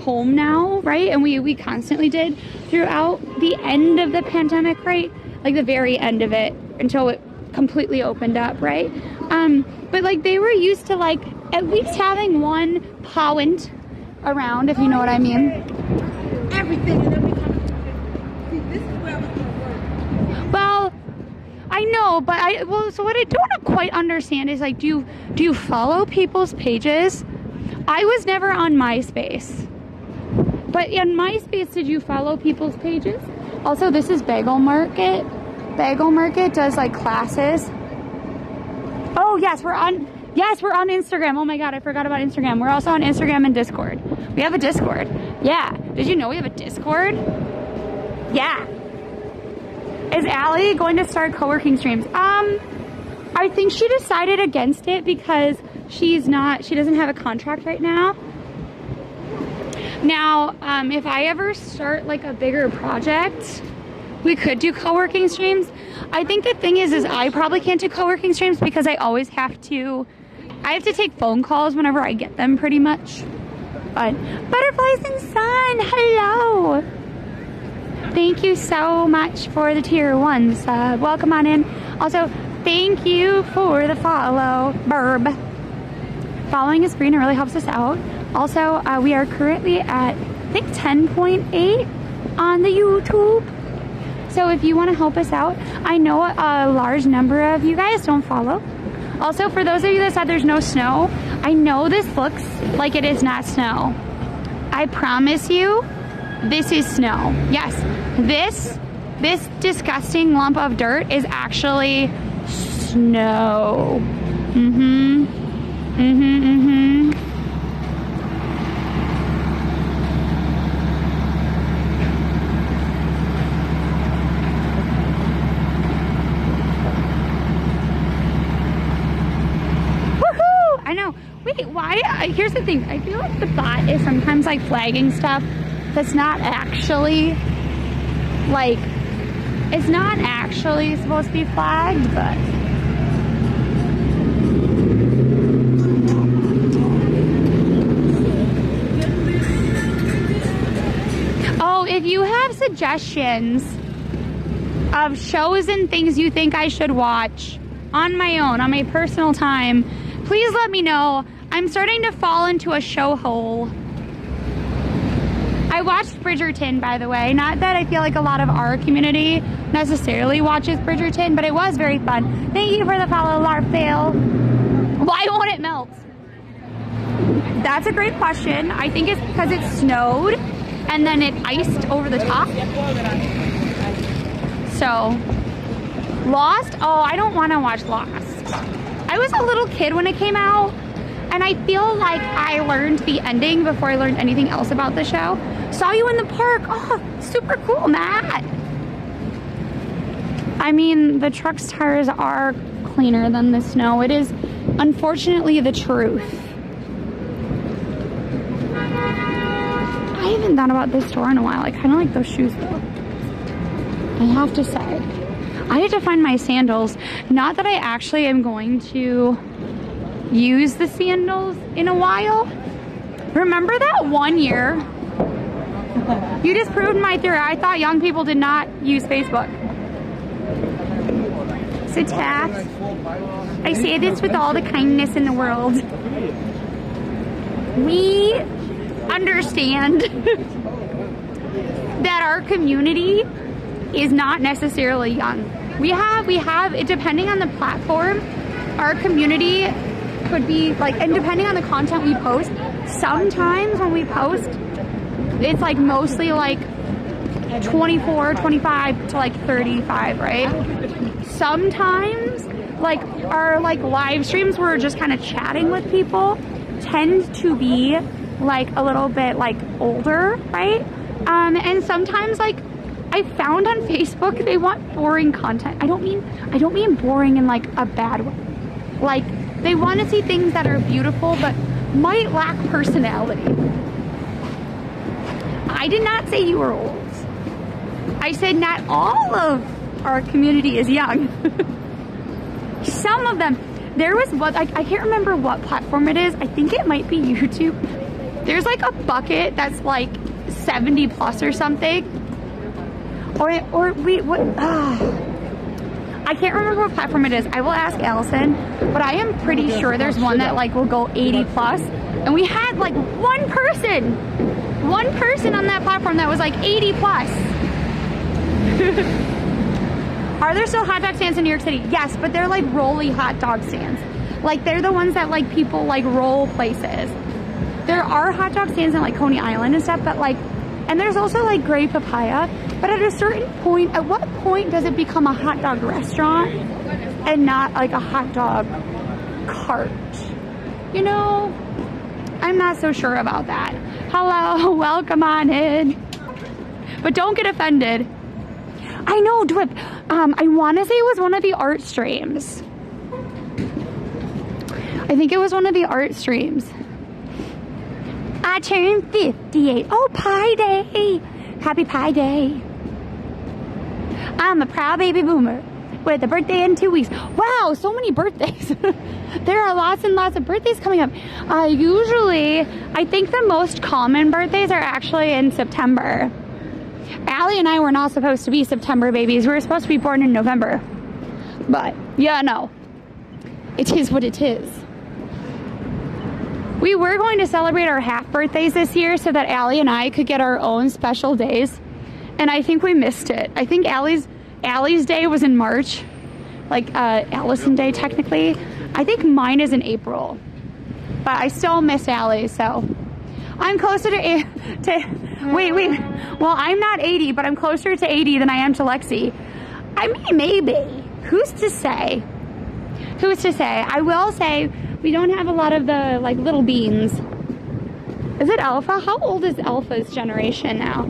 home now, right? And we constantly did throughout the end of the pandemic, right? Like the very end of it until it completely opened up, right? But like they were used to like at least having one parent around, if you know what I mean. Everything and then we come to see, this is where I was gonna work. Well, I know, but so what I don't quite understand is like, do you follow people's pages? I was never on MySpace. But in MySpace, did you follow people's pages? Also, this is Bagel Market. Bagel Market does like classes. Oh yes, we're on Instagram. Oh my god, I forgot about Instagram. We're also on Instagram and Discord. We have a Discord. Yeah. Did you know we have a Discord? Yeah. Is Allie going to start co-working streams? I think she decided against it because she doesn't have a contract right now. Now, if I ever start like a bigger project, we could do co-working streams. I think the thing is I probably can't do co-working streams because I have to take phone calls whenever I get them pretty much. But Butterflies and Sun, hello. Thank you so much for the tier 1 sub. Welcome on in. Also, thank you for the follow, Burb. Following is free and it really helps us out. Also, we are currently at, I think, 10.8 on the YouTube. So if you want to help us out, I know a large number of you guys don't follow. Also, for those of you that said there's no snow, I know this looks like it is not snow. I promise you, this is snow. Yes, this disgusting lump of dirt is actually snow. Wait, why? Here's the thing. I feel like the bot is sometimes like flagging stuff that's not actually like, it's not actually supposed to be flagged, but. Oh, if you have suggestions of shows and things you think I should watch on my own, on my personal time, please let me know. I'm starting to fall into a show hole. I watched Bridgerton, by the way. Not that I feel like a lot of our community necessarily watches Bridgerton, but it was very fun. Thank you for the follow, Larfail. Why won't it melt? That's a great question. I think it's because it snowed and then it iced over the top. So, Lost? Oh, I don't want to watch Lost. I was a little kid when it came out, and I feel like I learned the ending before I learned anything else about the show. Saw you in the park. Oh, super cool, Matt. I mean, the truck's tires are cleaner than the snow. It is, unfortunately, the truth. I haven't thought about this store in a while. I kind of like those shoes, though. I have to say. I had to find my sandals. Not that I actually am going to use the sandals in a while. Remember that one year? You just proved my theory. I thought young people did not use Facebook. So Taff, I say this with all the kindness in the world. We understand that our community is not necessarily young. We have, depending on the platform, our community could be like, and depending on the content we post, sometimes when we post, it's like mostly like 24, 25 to like 35, right? Sometimes like our like live streams where we're just kind of chatting with people tend to be like a little bit like older, right? And sometimes like I found on Facebook they want boring content. I don't mean boring in like a bad way. Like they want to see things that are beautiful but might lack personality. I did not say you were old. I said not all of our community is young. Some of them. There was what I can't remember what platform it is. I think it might be YouTube. There's like a bucket that's like 70 plus or something. I can't remember what platform it is. I will ask Allison, but I am pretty sure there's one that like will go 80 plus. And we had like one person on that platform that was like 80 plus. Are there still hot dog stands in New York City? Yes, but they're like rolly hot dog stands. Like they're the ones that like people like roll places. There are hot dog stands in like Coney Island and stuff, but like, and there's also like Gray Papaya. But at a certain point, at what point does it become a hot dog restaurant and not like a hot dog cart? You know, I'm not so sure about that. Hello, welcome on in. But don't get offended. I know, Dwip. I want to say it was one of the art streams. I think it was one of the art streams. I turned 58. Oh, Pi Day. Happy Pi Day. I'm a proud baby boomer with a birthday in 2 weeks. Wow, so many birthdays. There are lots and lots of birthdays coming up. Usually, I think the most common birthdays are actually in September. Allie and I were not supposed to be September babies. We were supposed to be born in November. But, yeah, no. It is what it is. We were going to celebrate our half birthdays this year so that Allie and I could get our own special days. And I think we missed it. I think Allie's day was in March. Like, Allison Day, technically. I think mine is in April. But I still miss Allie, so... I'm closer to wait. Well, I'm not 80, but I'm closer to 80 than I am to Lexi. I mean, maybe. Who's to say? Who's to say? I will say we don't have a lot of the, like, little beans. Is it Alpha? How old is Alpha's generation now?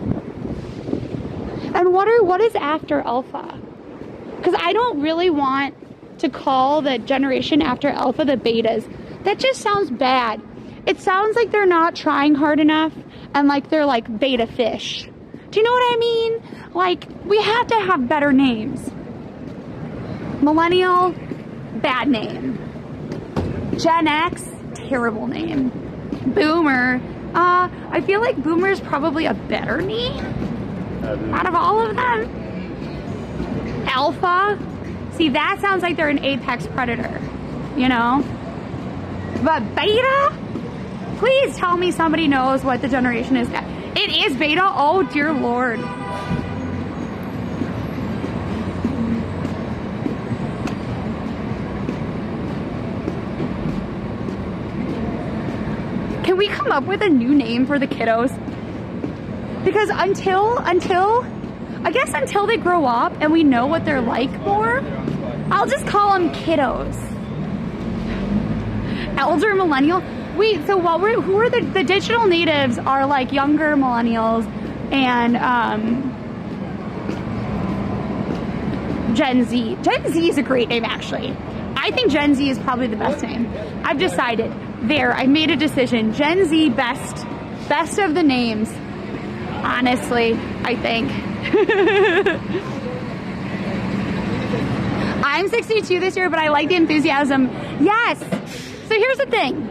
And what is after Alpha? Because I don't really want to call the generation after Alpha the betas. That just sounds bad. It sounds like they're not trying hard enough and like they're like beta fish. Do you know what I mean? Like, we have to have better names. Millennial, bad name. Gen X, terrible name. Boomer, I feel like boomer is probably a better name. Out of all of them, alpha. See, that sounds like they're an apex predator, you know? But beta? Please tell me somebody knows what the generation is. It is beta? Oh, dear Lord. Can we come up with a new name for the kiddos? Because until they grow up and we know what they're like more, I'll just call them kiddos. Elder millennial. Wait, so who are the digital natives are like younger millennials and Gen Z. Gen Z is a great name, actually. I think Gen Z is probably the best name. I've decided. There, I made a decision. Gen Z, best of the names. Honestly, I think. I'm 62 this year, but I like the enthusiasm. Yes. So here's the thing.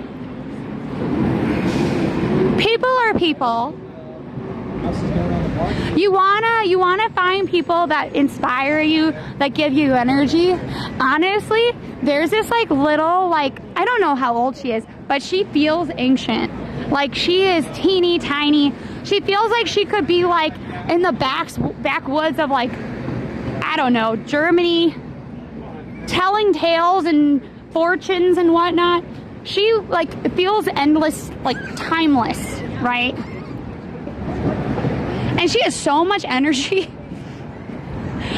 People are people. You wanna find people that inspire you, that give you energy. Honestly, there's this like little, like, I don't know how old she is, but she feels ancient. Like she is teeny tiny. She feels like she could be like in the backwoods of like, I don't know, Germany, telling tales and fortunes and whatnot. She like feels endless, like timeless, right? And she has so much energy.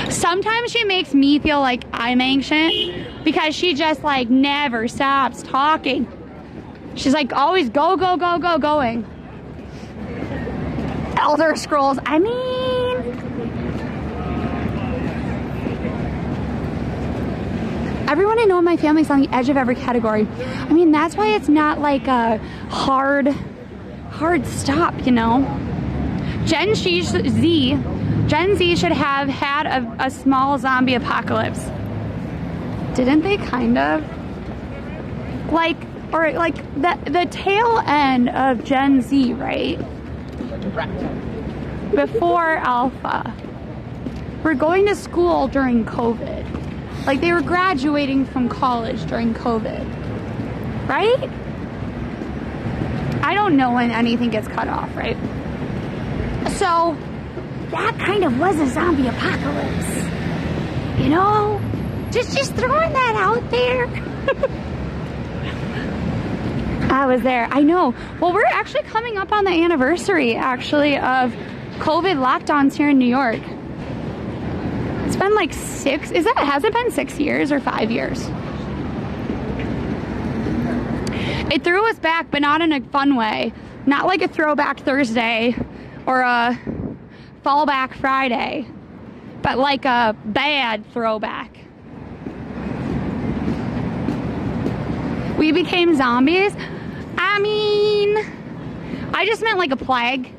Sometimes she makes me feel like I'm ancient because she just like never stops talking. She's like always go, go, go, go, going. Elder Scrolls, I mean, everyone I know in my family's on the edge of every category. I mean, that's why it's not like a hard stop, you know? Gen Z should have had a small zombie apocalypse. Didn't they kind of? Like, or like the tail end of Gen Z, right? Before Alpha. We're going to school during COVID. Like they were graduating from college during COVID. Right? I don't know when anything gets cut off, right? So, that kind of was a zombie apocalypse. You know? Just throwing that out there. I was there. I know. Well, we're actually coming up on the anniversary, actually, of COVID lockdowns here in New York. It's been like has it been 6 years or 5 years? It threw us back, but not in a fun way. Not like a throwback Thursday or a fallback Friday, but like a bad throwback. We became zombies. I mean, I just meant like a plague.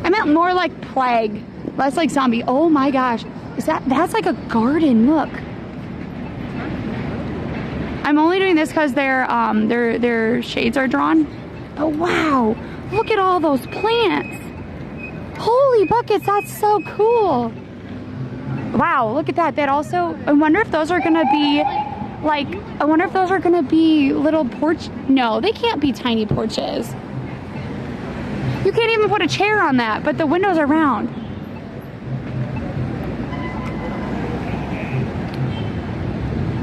I meant more like plague, less like zombie. Oh my gosh, that's like a garden. Look, I'm only doing this because their shades are drawn. But wow, look at all those plants. Holy buckets, that's so cool. Wow, look at that. That also, I wonder if those are gonna be like, I wonder if those are gonna be little porch. No, they can't be tiny porches. You can't even put a chair on that, but the windows are round.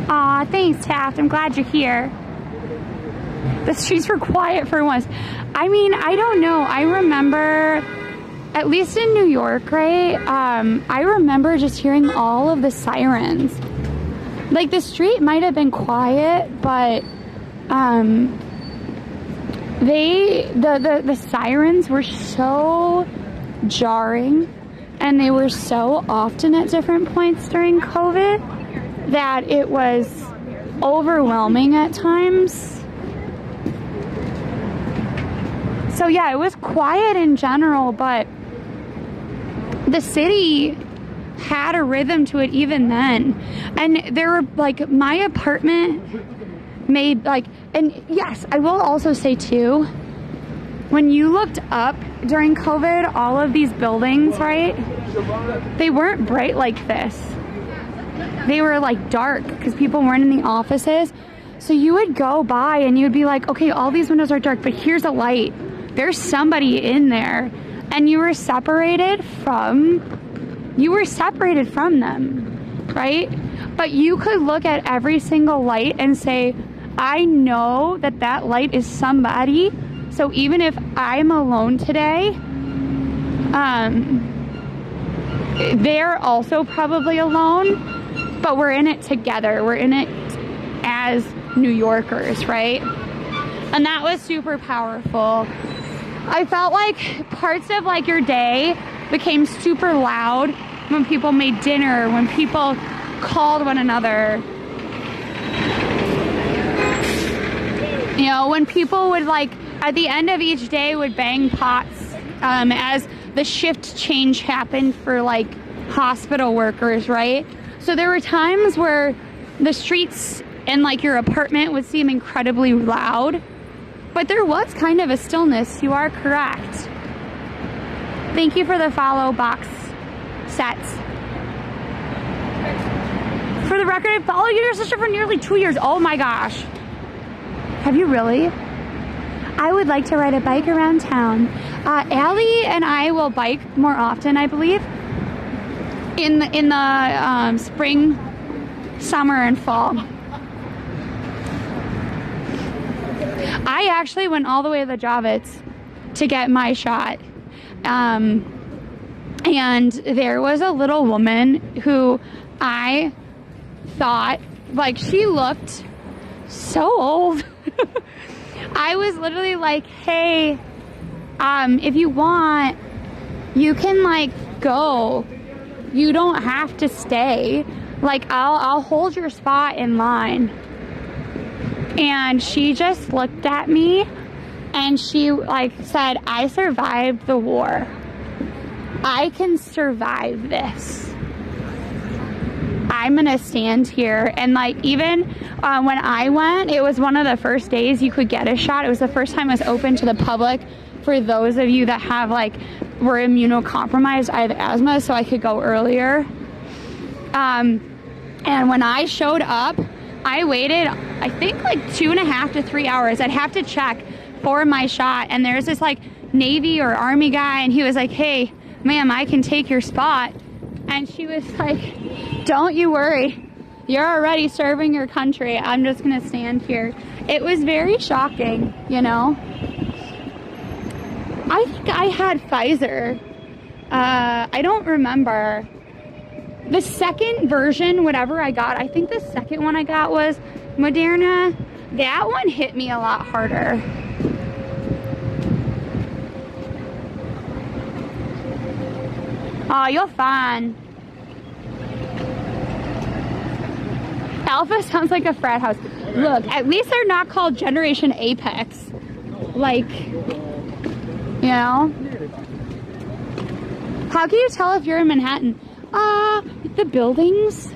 Aw, thanks, Taft. I'm glad you're here. The streets were quiet for once. I mean, I don't know. I remember, at least in New York, right? I remember just hearing all of the sirens. Like the street might have been quiet, but the sirens were so jarring, and they were so often at different points during COVID that it was overwhelming at times. So yeah, it was quiet in general, but the city had a rhythm to it even then. And there were like, my apartment made like, and yes, I will also say too, when you looked up during COVID, all of these buildings, right? They weren't bright like this. They were like dark because people weren't in the offices. So you would go by and you would be like, okay, all these windows are dark, but here's a light. There's somebody in there. And you were separated from them, right? But you could look at every single light and say, I know that that light is somebody. So even if I'm alone today, they're also probably alone, but we're in it together. We're in it as New Yorkers, right? And that was super powerful. I felt like parts of like your day became super loud when people made dinner, when people called one another. You know, when people would like, at the end of each day would bang pots as the shift change happened for like hospital workers, right? So there were times where the streets and like your apartment would seem incredibly loud, but there was kind of a stillness. You are correct. Thank you for the follow box sets. For the record, I followed your sister for nearly 2 years. Oh my gosh. Have you really? I would like to ride a bike around town. Allie and I will bike more often, I believe. In the spring, summer, and fall. I actually went all the way to the Javits to get my shot. And there was a little woman who I thought, like, she looked so old. I was literally like, hey, if you want, you can like go. You don't have to stay. Like, I'll hold your spot in line. And she just looked at me and she like said, I survived the war. I can survive this. I'm gonna stand here. And like, even when I went, it was one of the first days you could get a shot. It was the first time it was open to the public for those of you that have like, were immunocompromised. I have asthma, so I could go earlier. And when I showed up, I waited, I think like 2.5 to 3 hours. I'd have to check for my shot. And there's this like Navy or Army guy, and he was like, hey, ma'am, I can take your spot. And she was like, don't you worry. You're already serving your country. I'm just gonna stand here. It was very shocking, you know? I think I had Pfizer. I don't remember. The second version, whatever I got, I think the second one I got was Moderna. That one hit me a lot harder. Oh, you're fine. Alpha sounds like a frat house. Look, at least they're not called Generation Apex. Like, you know? How can you tell if you're in Manhattan? The buildings.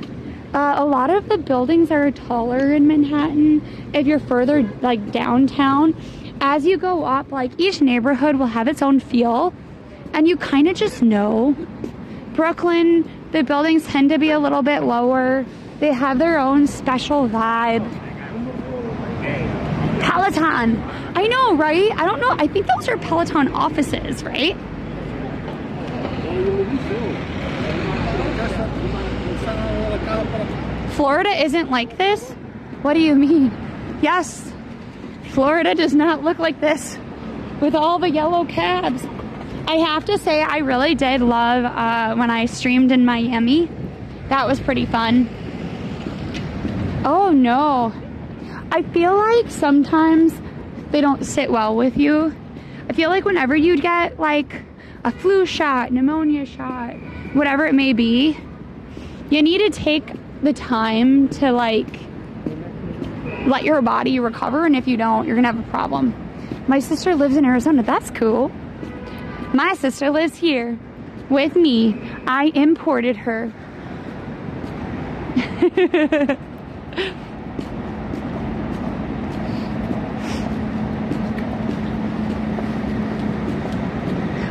A lot of the buildings are taller in Manhattan. If you're further, like, downtown, as you go up, like, each neighborhood will have its own feel. And you kind of just know. Brooklyn, the buildings tend to be a little bit lower. They have their own special vibe. Peloton. I know, right? I don't know. I think those are Peloton offices, right? Florida isn't like this? What do you mean? Yes, Florida does not look like this with all the yellow cabs. I have to say, I really did love when I streamed in Miami. That was pretty fun. Oh no. I feel like sometimes they don't sit well with you. I feel like whenever you'd get like a flu shot, pneumonia shot, whatever it may be, you need to take the time to like let your body recover, and if you don't, you're gonna have a problem. My sister lives in Arizona. That's cool. My sister lives here with me. I imported her.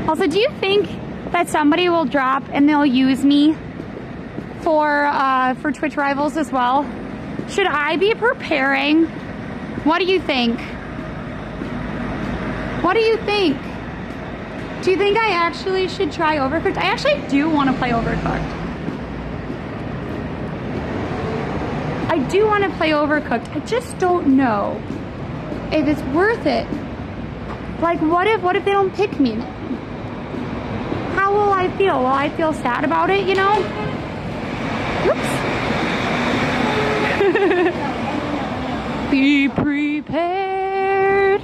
Also, do you think that somebody will drop and they'll use me for Twitch Rivals as well? Should I be preparing? What do you think? What do you think? Do you think I actually should try Overcooked? I actually do want to play Overcooked. I do want to play Overcooked. I just don't know if it's worth it. Like, what if they don't pick me? How will I feel? Will I feel sad about it, you know? Oops. Be prepared.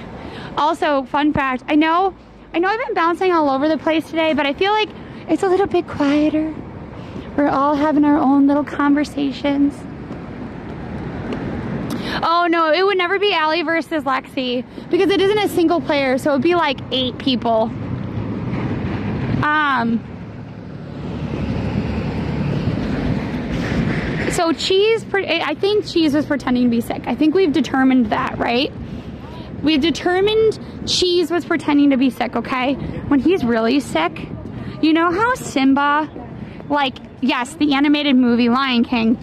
Also, fun fact, I know I've been bouncing all over the place today, but I feel like it's a little bit quieter. We're all having our own little conversations. Oh no, it would never be Allie versus Lexi because it isn't a single player, so it would be like 8 people. So I think Cheese was pretending to be sick. I think we've determined that, right? We've determined Cheese was pretending to be sick, okay? When he's really sick, you know how Simba, like, yes, the animated movie Lion King,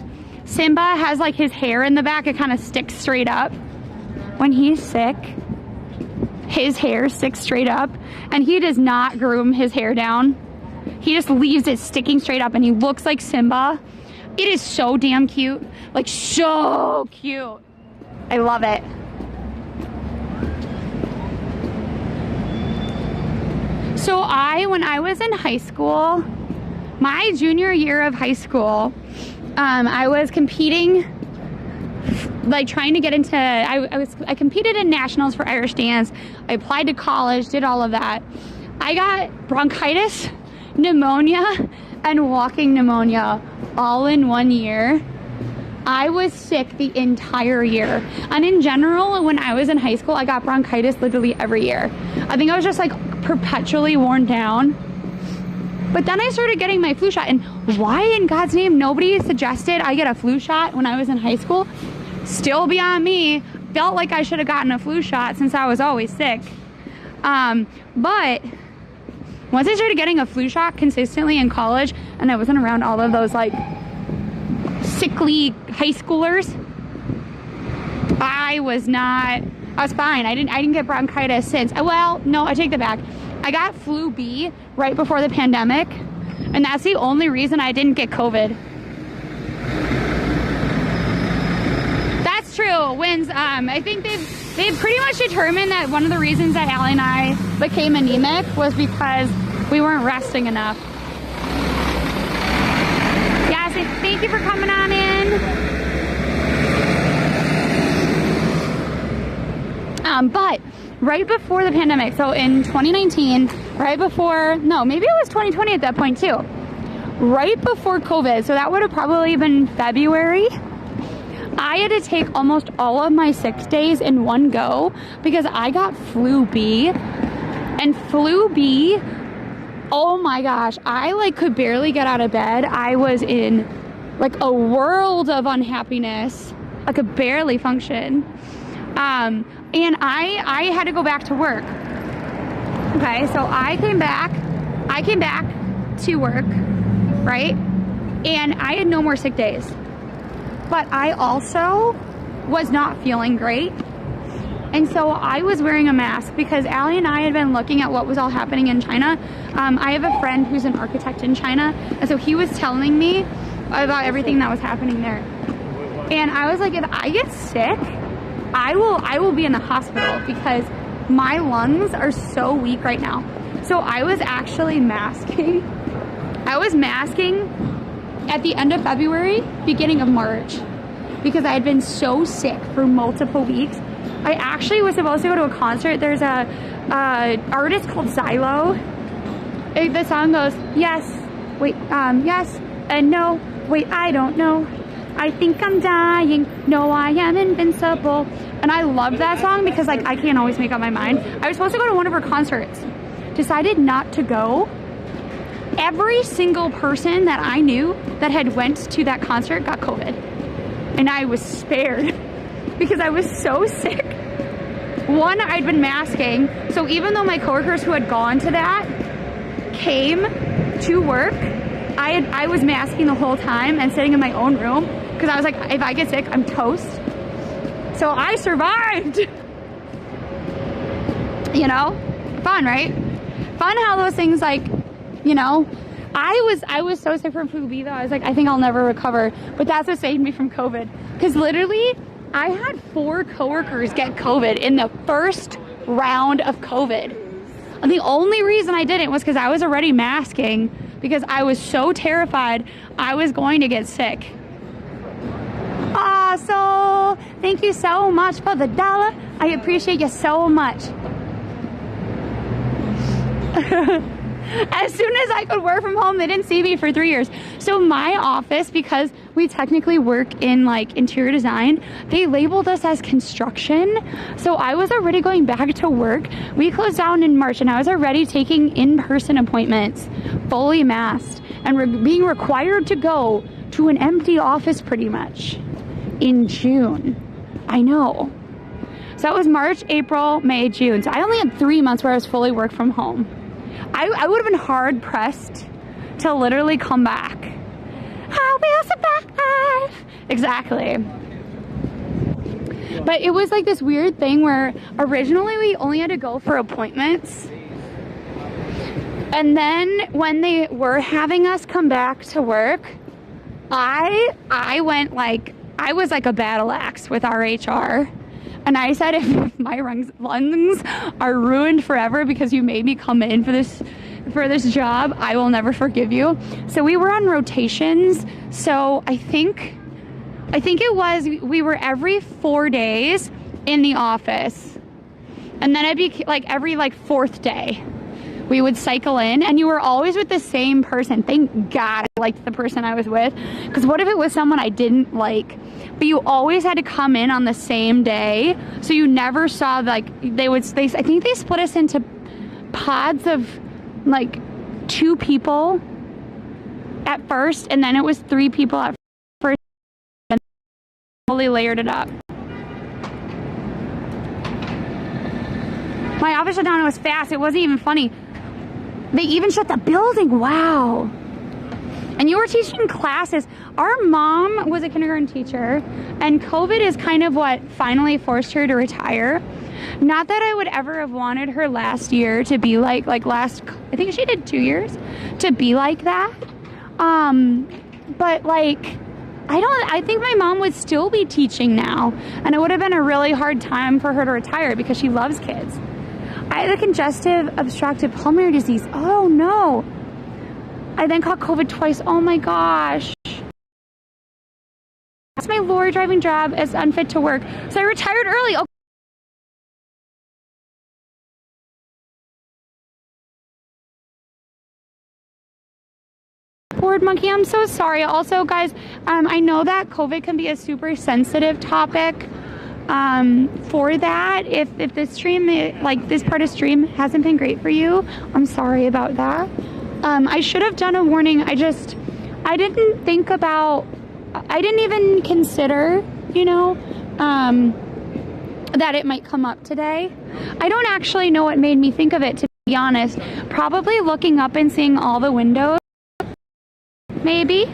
Simba has like his hair in the back, it kind of sticks straight up. When he's sick, his hair sticks straight up and he does not groom his hair down. He just leaves it sticking straight up and he looks like Simba. It is so damn cute, like so cute. I love it. So when I was in high school, my junior year of high school, I was competing, like trying to get into, I competed in nationals for Irish dance. I applied to college, did all of that. I got bronchitis, pneumonia, and walking pneumonia all in 1 year. I was sick the entire year. And in general, when I was in high school, I got bronchitis literally every year. I think I was just like perpetually worn down. But then I started getting my flu shot, and why in God's name nobody suggested I get a flu shot when I was in high school? Still beyond me. Felt like I should have gotten a flu shot since I was always sick. But once I started getting a flu shot consistently in college, and I wasn't around all of those like sickly high schoolers, I was fine. I didn't get bronchitis since. Well, no, I take that back. I got flu B right before the pandemic, and that's the only reason I didn't get COVID. That's true. Wins. I think they've pretty much determined that one of the reasons that Allie and I became anemic was because we weren't resting enough. Yes, thank you for coming on in. But right before the pandemic, so in 2019, right before, no, maybe it was 2020 at that point too. Right before COVID, so that would have probably been February, I had to take almost all of my sick days in one go because I got flu B. And flu B, oh my gosh, I like could barely get out of bed. I was in like a world of unhappiness. I could barely function. And I had to go back to work. Okay, so I came back to work, right? And I had no more sick days. But I also was not feeling great. And so I was wearing a mask because Allie and I had been looking at what was all happening in China. I have a friend who's an architect in China. And so he was telling me about everything that was happening there. And I was like, if I get sick, I will be in the hospital because my lungs are so weak right now. So I was actually masking. I was masking at the end of February, beginning of March, because I had been so sick for multiple weeks. I actually was supposed to go to a concert. There's a artist called Xylo. The song goes, yes, wait, yes, and no, wait, I don't know. I think I'm dying, no, I am invincible. And I loved that song because like I can't always make up my mind. I was supposed to go to one of her concerts, decided not to go. Every single person that I knew that had went to that concert got COVID. And I was spared because I was so sick. One, I'd been masking, so even though my coworkers who had gone to that came to work, I was masking the whole time and sitting in my own room because I was like, if I get sick, I'm toast. So I survived. You know, fun, right? Fun how those things, like, you know, I was so sick from flu B though. I was like, I think I'll never recover. But that's what saved me from COVID. Because literally, I had 4 coworkers get COVID in the first round of COVID. And the only reason I didn't was because I was already masking because I was so terrified I was going to get sick. So thank you so much for the $1. I appreciate you so much. As soon as I could work from home, they didn't see me for 3 years. So my office, because we technically work in like interior design, they labeled us as construction. So I was already going back to work. We closed down in March and I was already taking in-person appointments, fully masked, and being required to go to an empty office pretty much in June. I know. So that was March, April, May, June. So I only had 3 months where I was fully work from home. I would have been hard pressed to literally come back. I will survive. Exactly. But it was like this weird thing where originally we only had to go for appointments. And then when they were having us come back to work, I went like, I was like a battle axe with our HR. And I said, if my lungs are ruined forever because you made me come in for this job, I will never forgive you. So we were on rotations. So I think it was, we were every 4 days in the office. And then it'd be like every like 4th day we would cycle in, and you were always with the same person. Thank God I liked the person I was with, because what if it was someone I didn't like? But you always had to come in on the same day, so you never saw, like, I think they split us into pods of like 2 people at first, and then it was 3 people at first, and fully layered it up. My office shut down, it was fast, it wasn't even funny. They even shut the building. Wow. And you were teaching classes. Our mom was a kindergarten teacher, and COVID is kind of what finally forced her to retire. Not that I would ever have wanted her last year to be like I think she did 2 years, to be like that. But like, I think my mom would still be teaching now, and it would have been a really hard time for her to retire because she loves kids. I had a congestive obstructive pulmonary disease. Oh no. I then caught COVID twice. Oh my gosh. That's my lorry driving job as unfit to work. So I retired early. Okay. Board monkey, I'm so sorry. Also, guys, I know that COVID can be a super sensitive topic. For that, if this stream, like this part of stream hasn't been great for you, I'm sorry about that. I should have done a warning. I didn't think about, I didn't even consider, you know, that it might come up today. I don't actually know what made me think of it, to be honest. Probably looking up and seeing all the windows, maybe.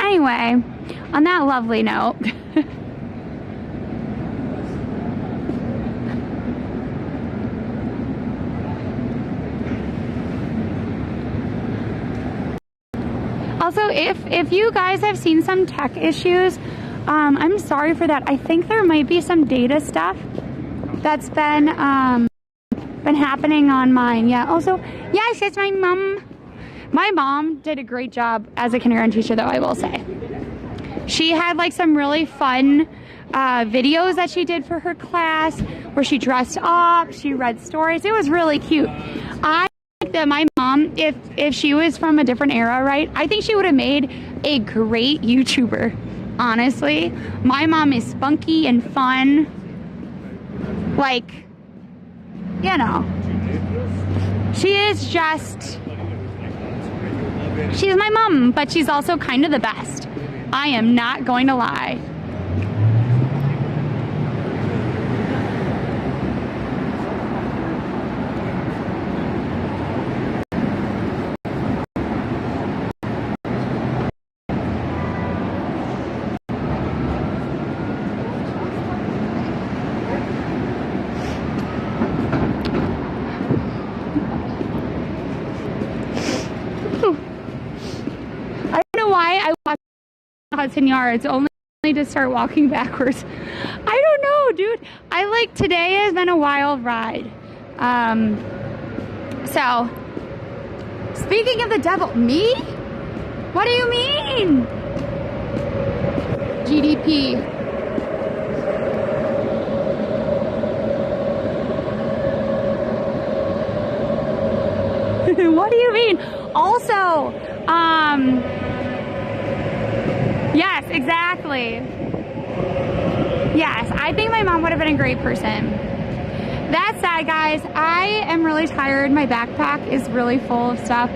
Anyway, on that lovely note, also, if you guys have seen some tech issues, I'm sorry for that. I think there might be some data stuff that's been happening on mine. Yeah. Also, yes, it's my mom. My mom did a great job as a kindergarten teacher, though, I will say. She had like some really fun videos that she did for her class where she dressed up, she read stories. It was really cute. I think that my mom, if she was from a different era, right, I think she would have made a great YouTuber, honestly. My mom is spunky and fun. Like, you know, she is just She's my mom, but she's also kind of the best. I am not going to lie. I don't know why I walked Hudson Yards only to start walking backwards. I don't know, dude. Today has been a wild ride. So speaking of the devil, me? What do you mean? GDP. What do you mean? Also, yes, exactly. Yes, I think my mom would have been a great person. That said, guys, I am really tired. My backpack is really full of stuff.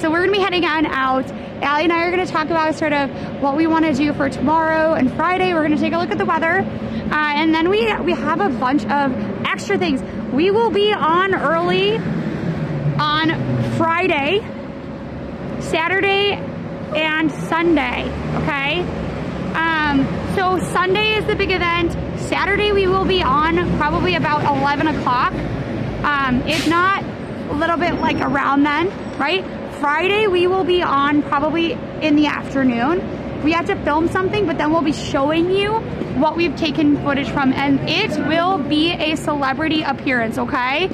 So we're gonna be heading on out. Allie and I are gonna talk about sort of what we wanna do for tomorrow and Friday. We're gonna take a look at the weather. And then we have a bunch of extra things. We will be on early on Friday, Saturday, and Sunday, okay? So Sunday is the big event. Saturday we will be on probably about 11 o'clock. If not, a little bit like around then, right? Friday we will be on probably in the afternoon. We have to film something, but then we'll be showing you what we've taken footage from, and it will be a celebrity appearance, okay?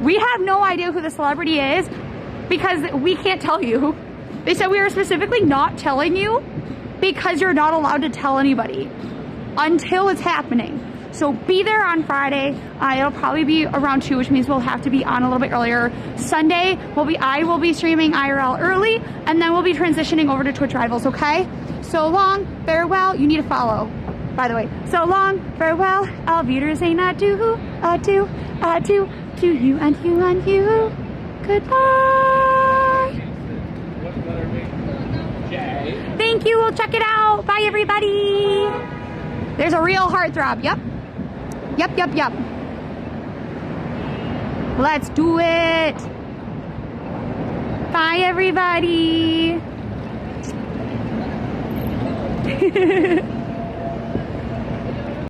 We have no idea who the celebrity is because we can't tell you. They said we were specifically not telling you because you're not allowed to tell anybody until it's happening. So be there on Friday. It'll probably be around 2, which means we'll have to be on a little bit earlier. Sunday, I will be streaming IRL early, and then we'll be transitioning over to Twitch Rivals, okay? So long, farewell. You need to follow, by the way. So long, farewell. Auf Wiedersehen, adieu, adieu, adieu, to you and you and you. Goodbye. Thank you. We'll check it out. Bye, everybody. There's a real heartthrob. Yep. Yep, yep, yep. Let's do it. Bye, everybody.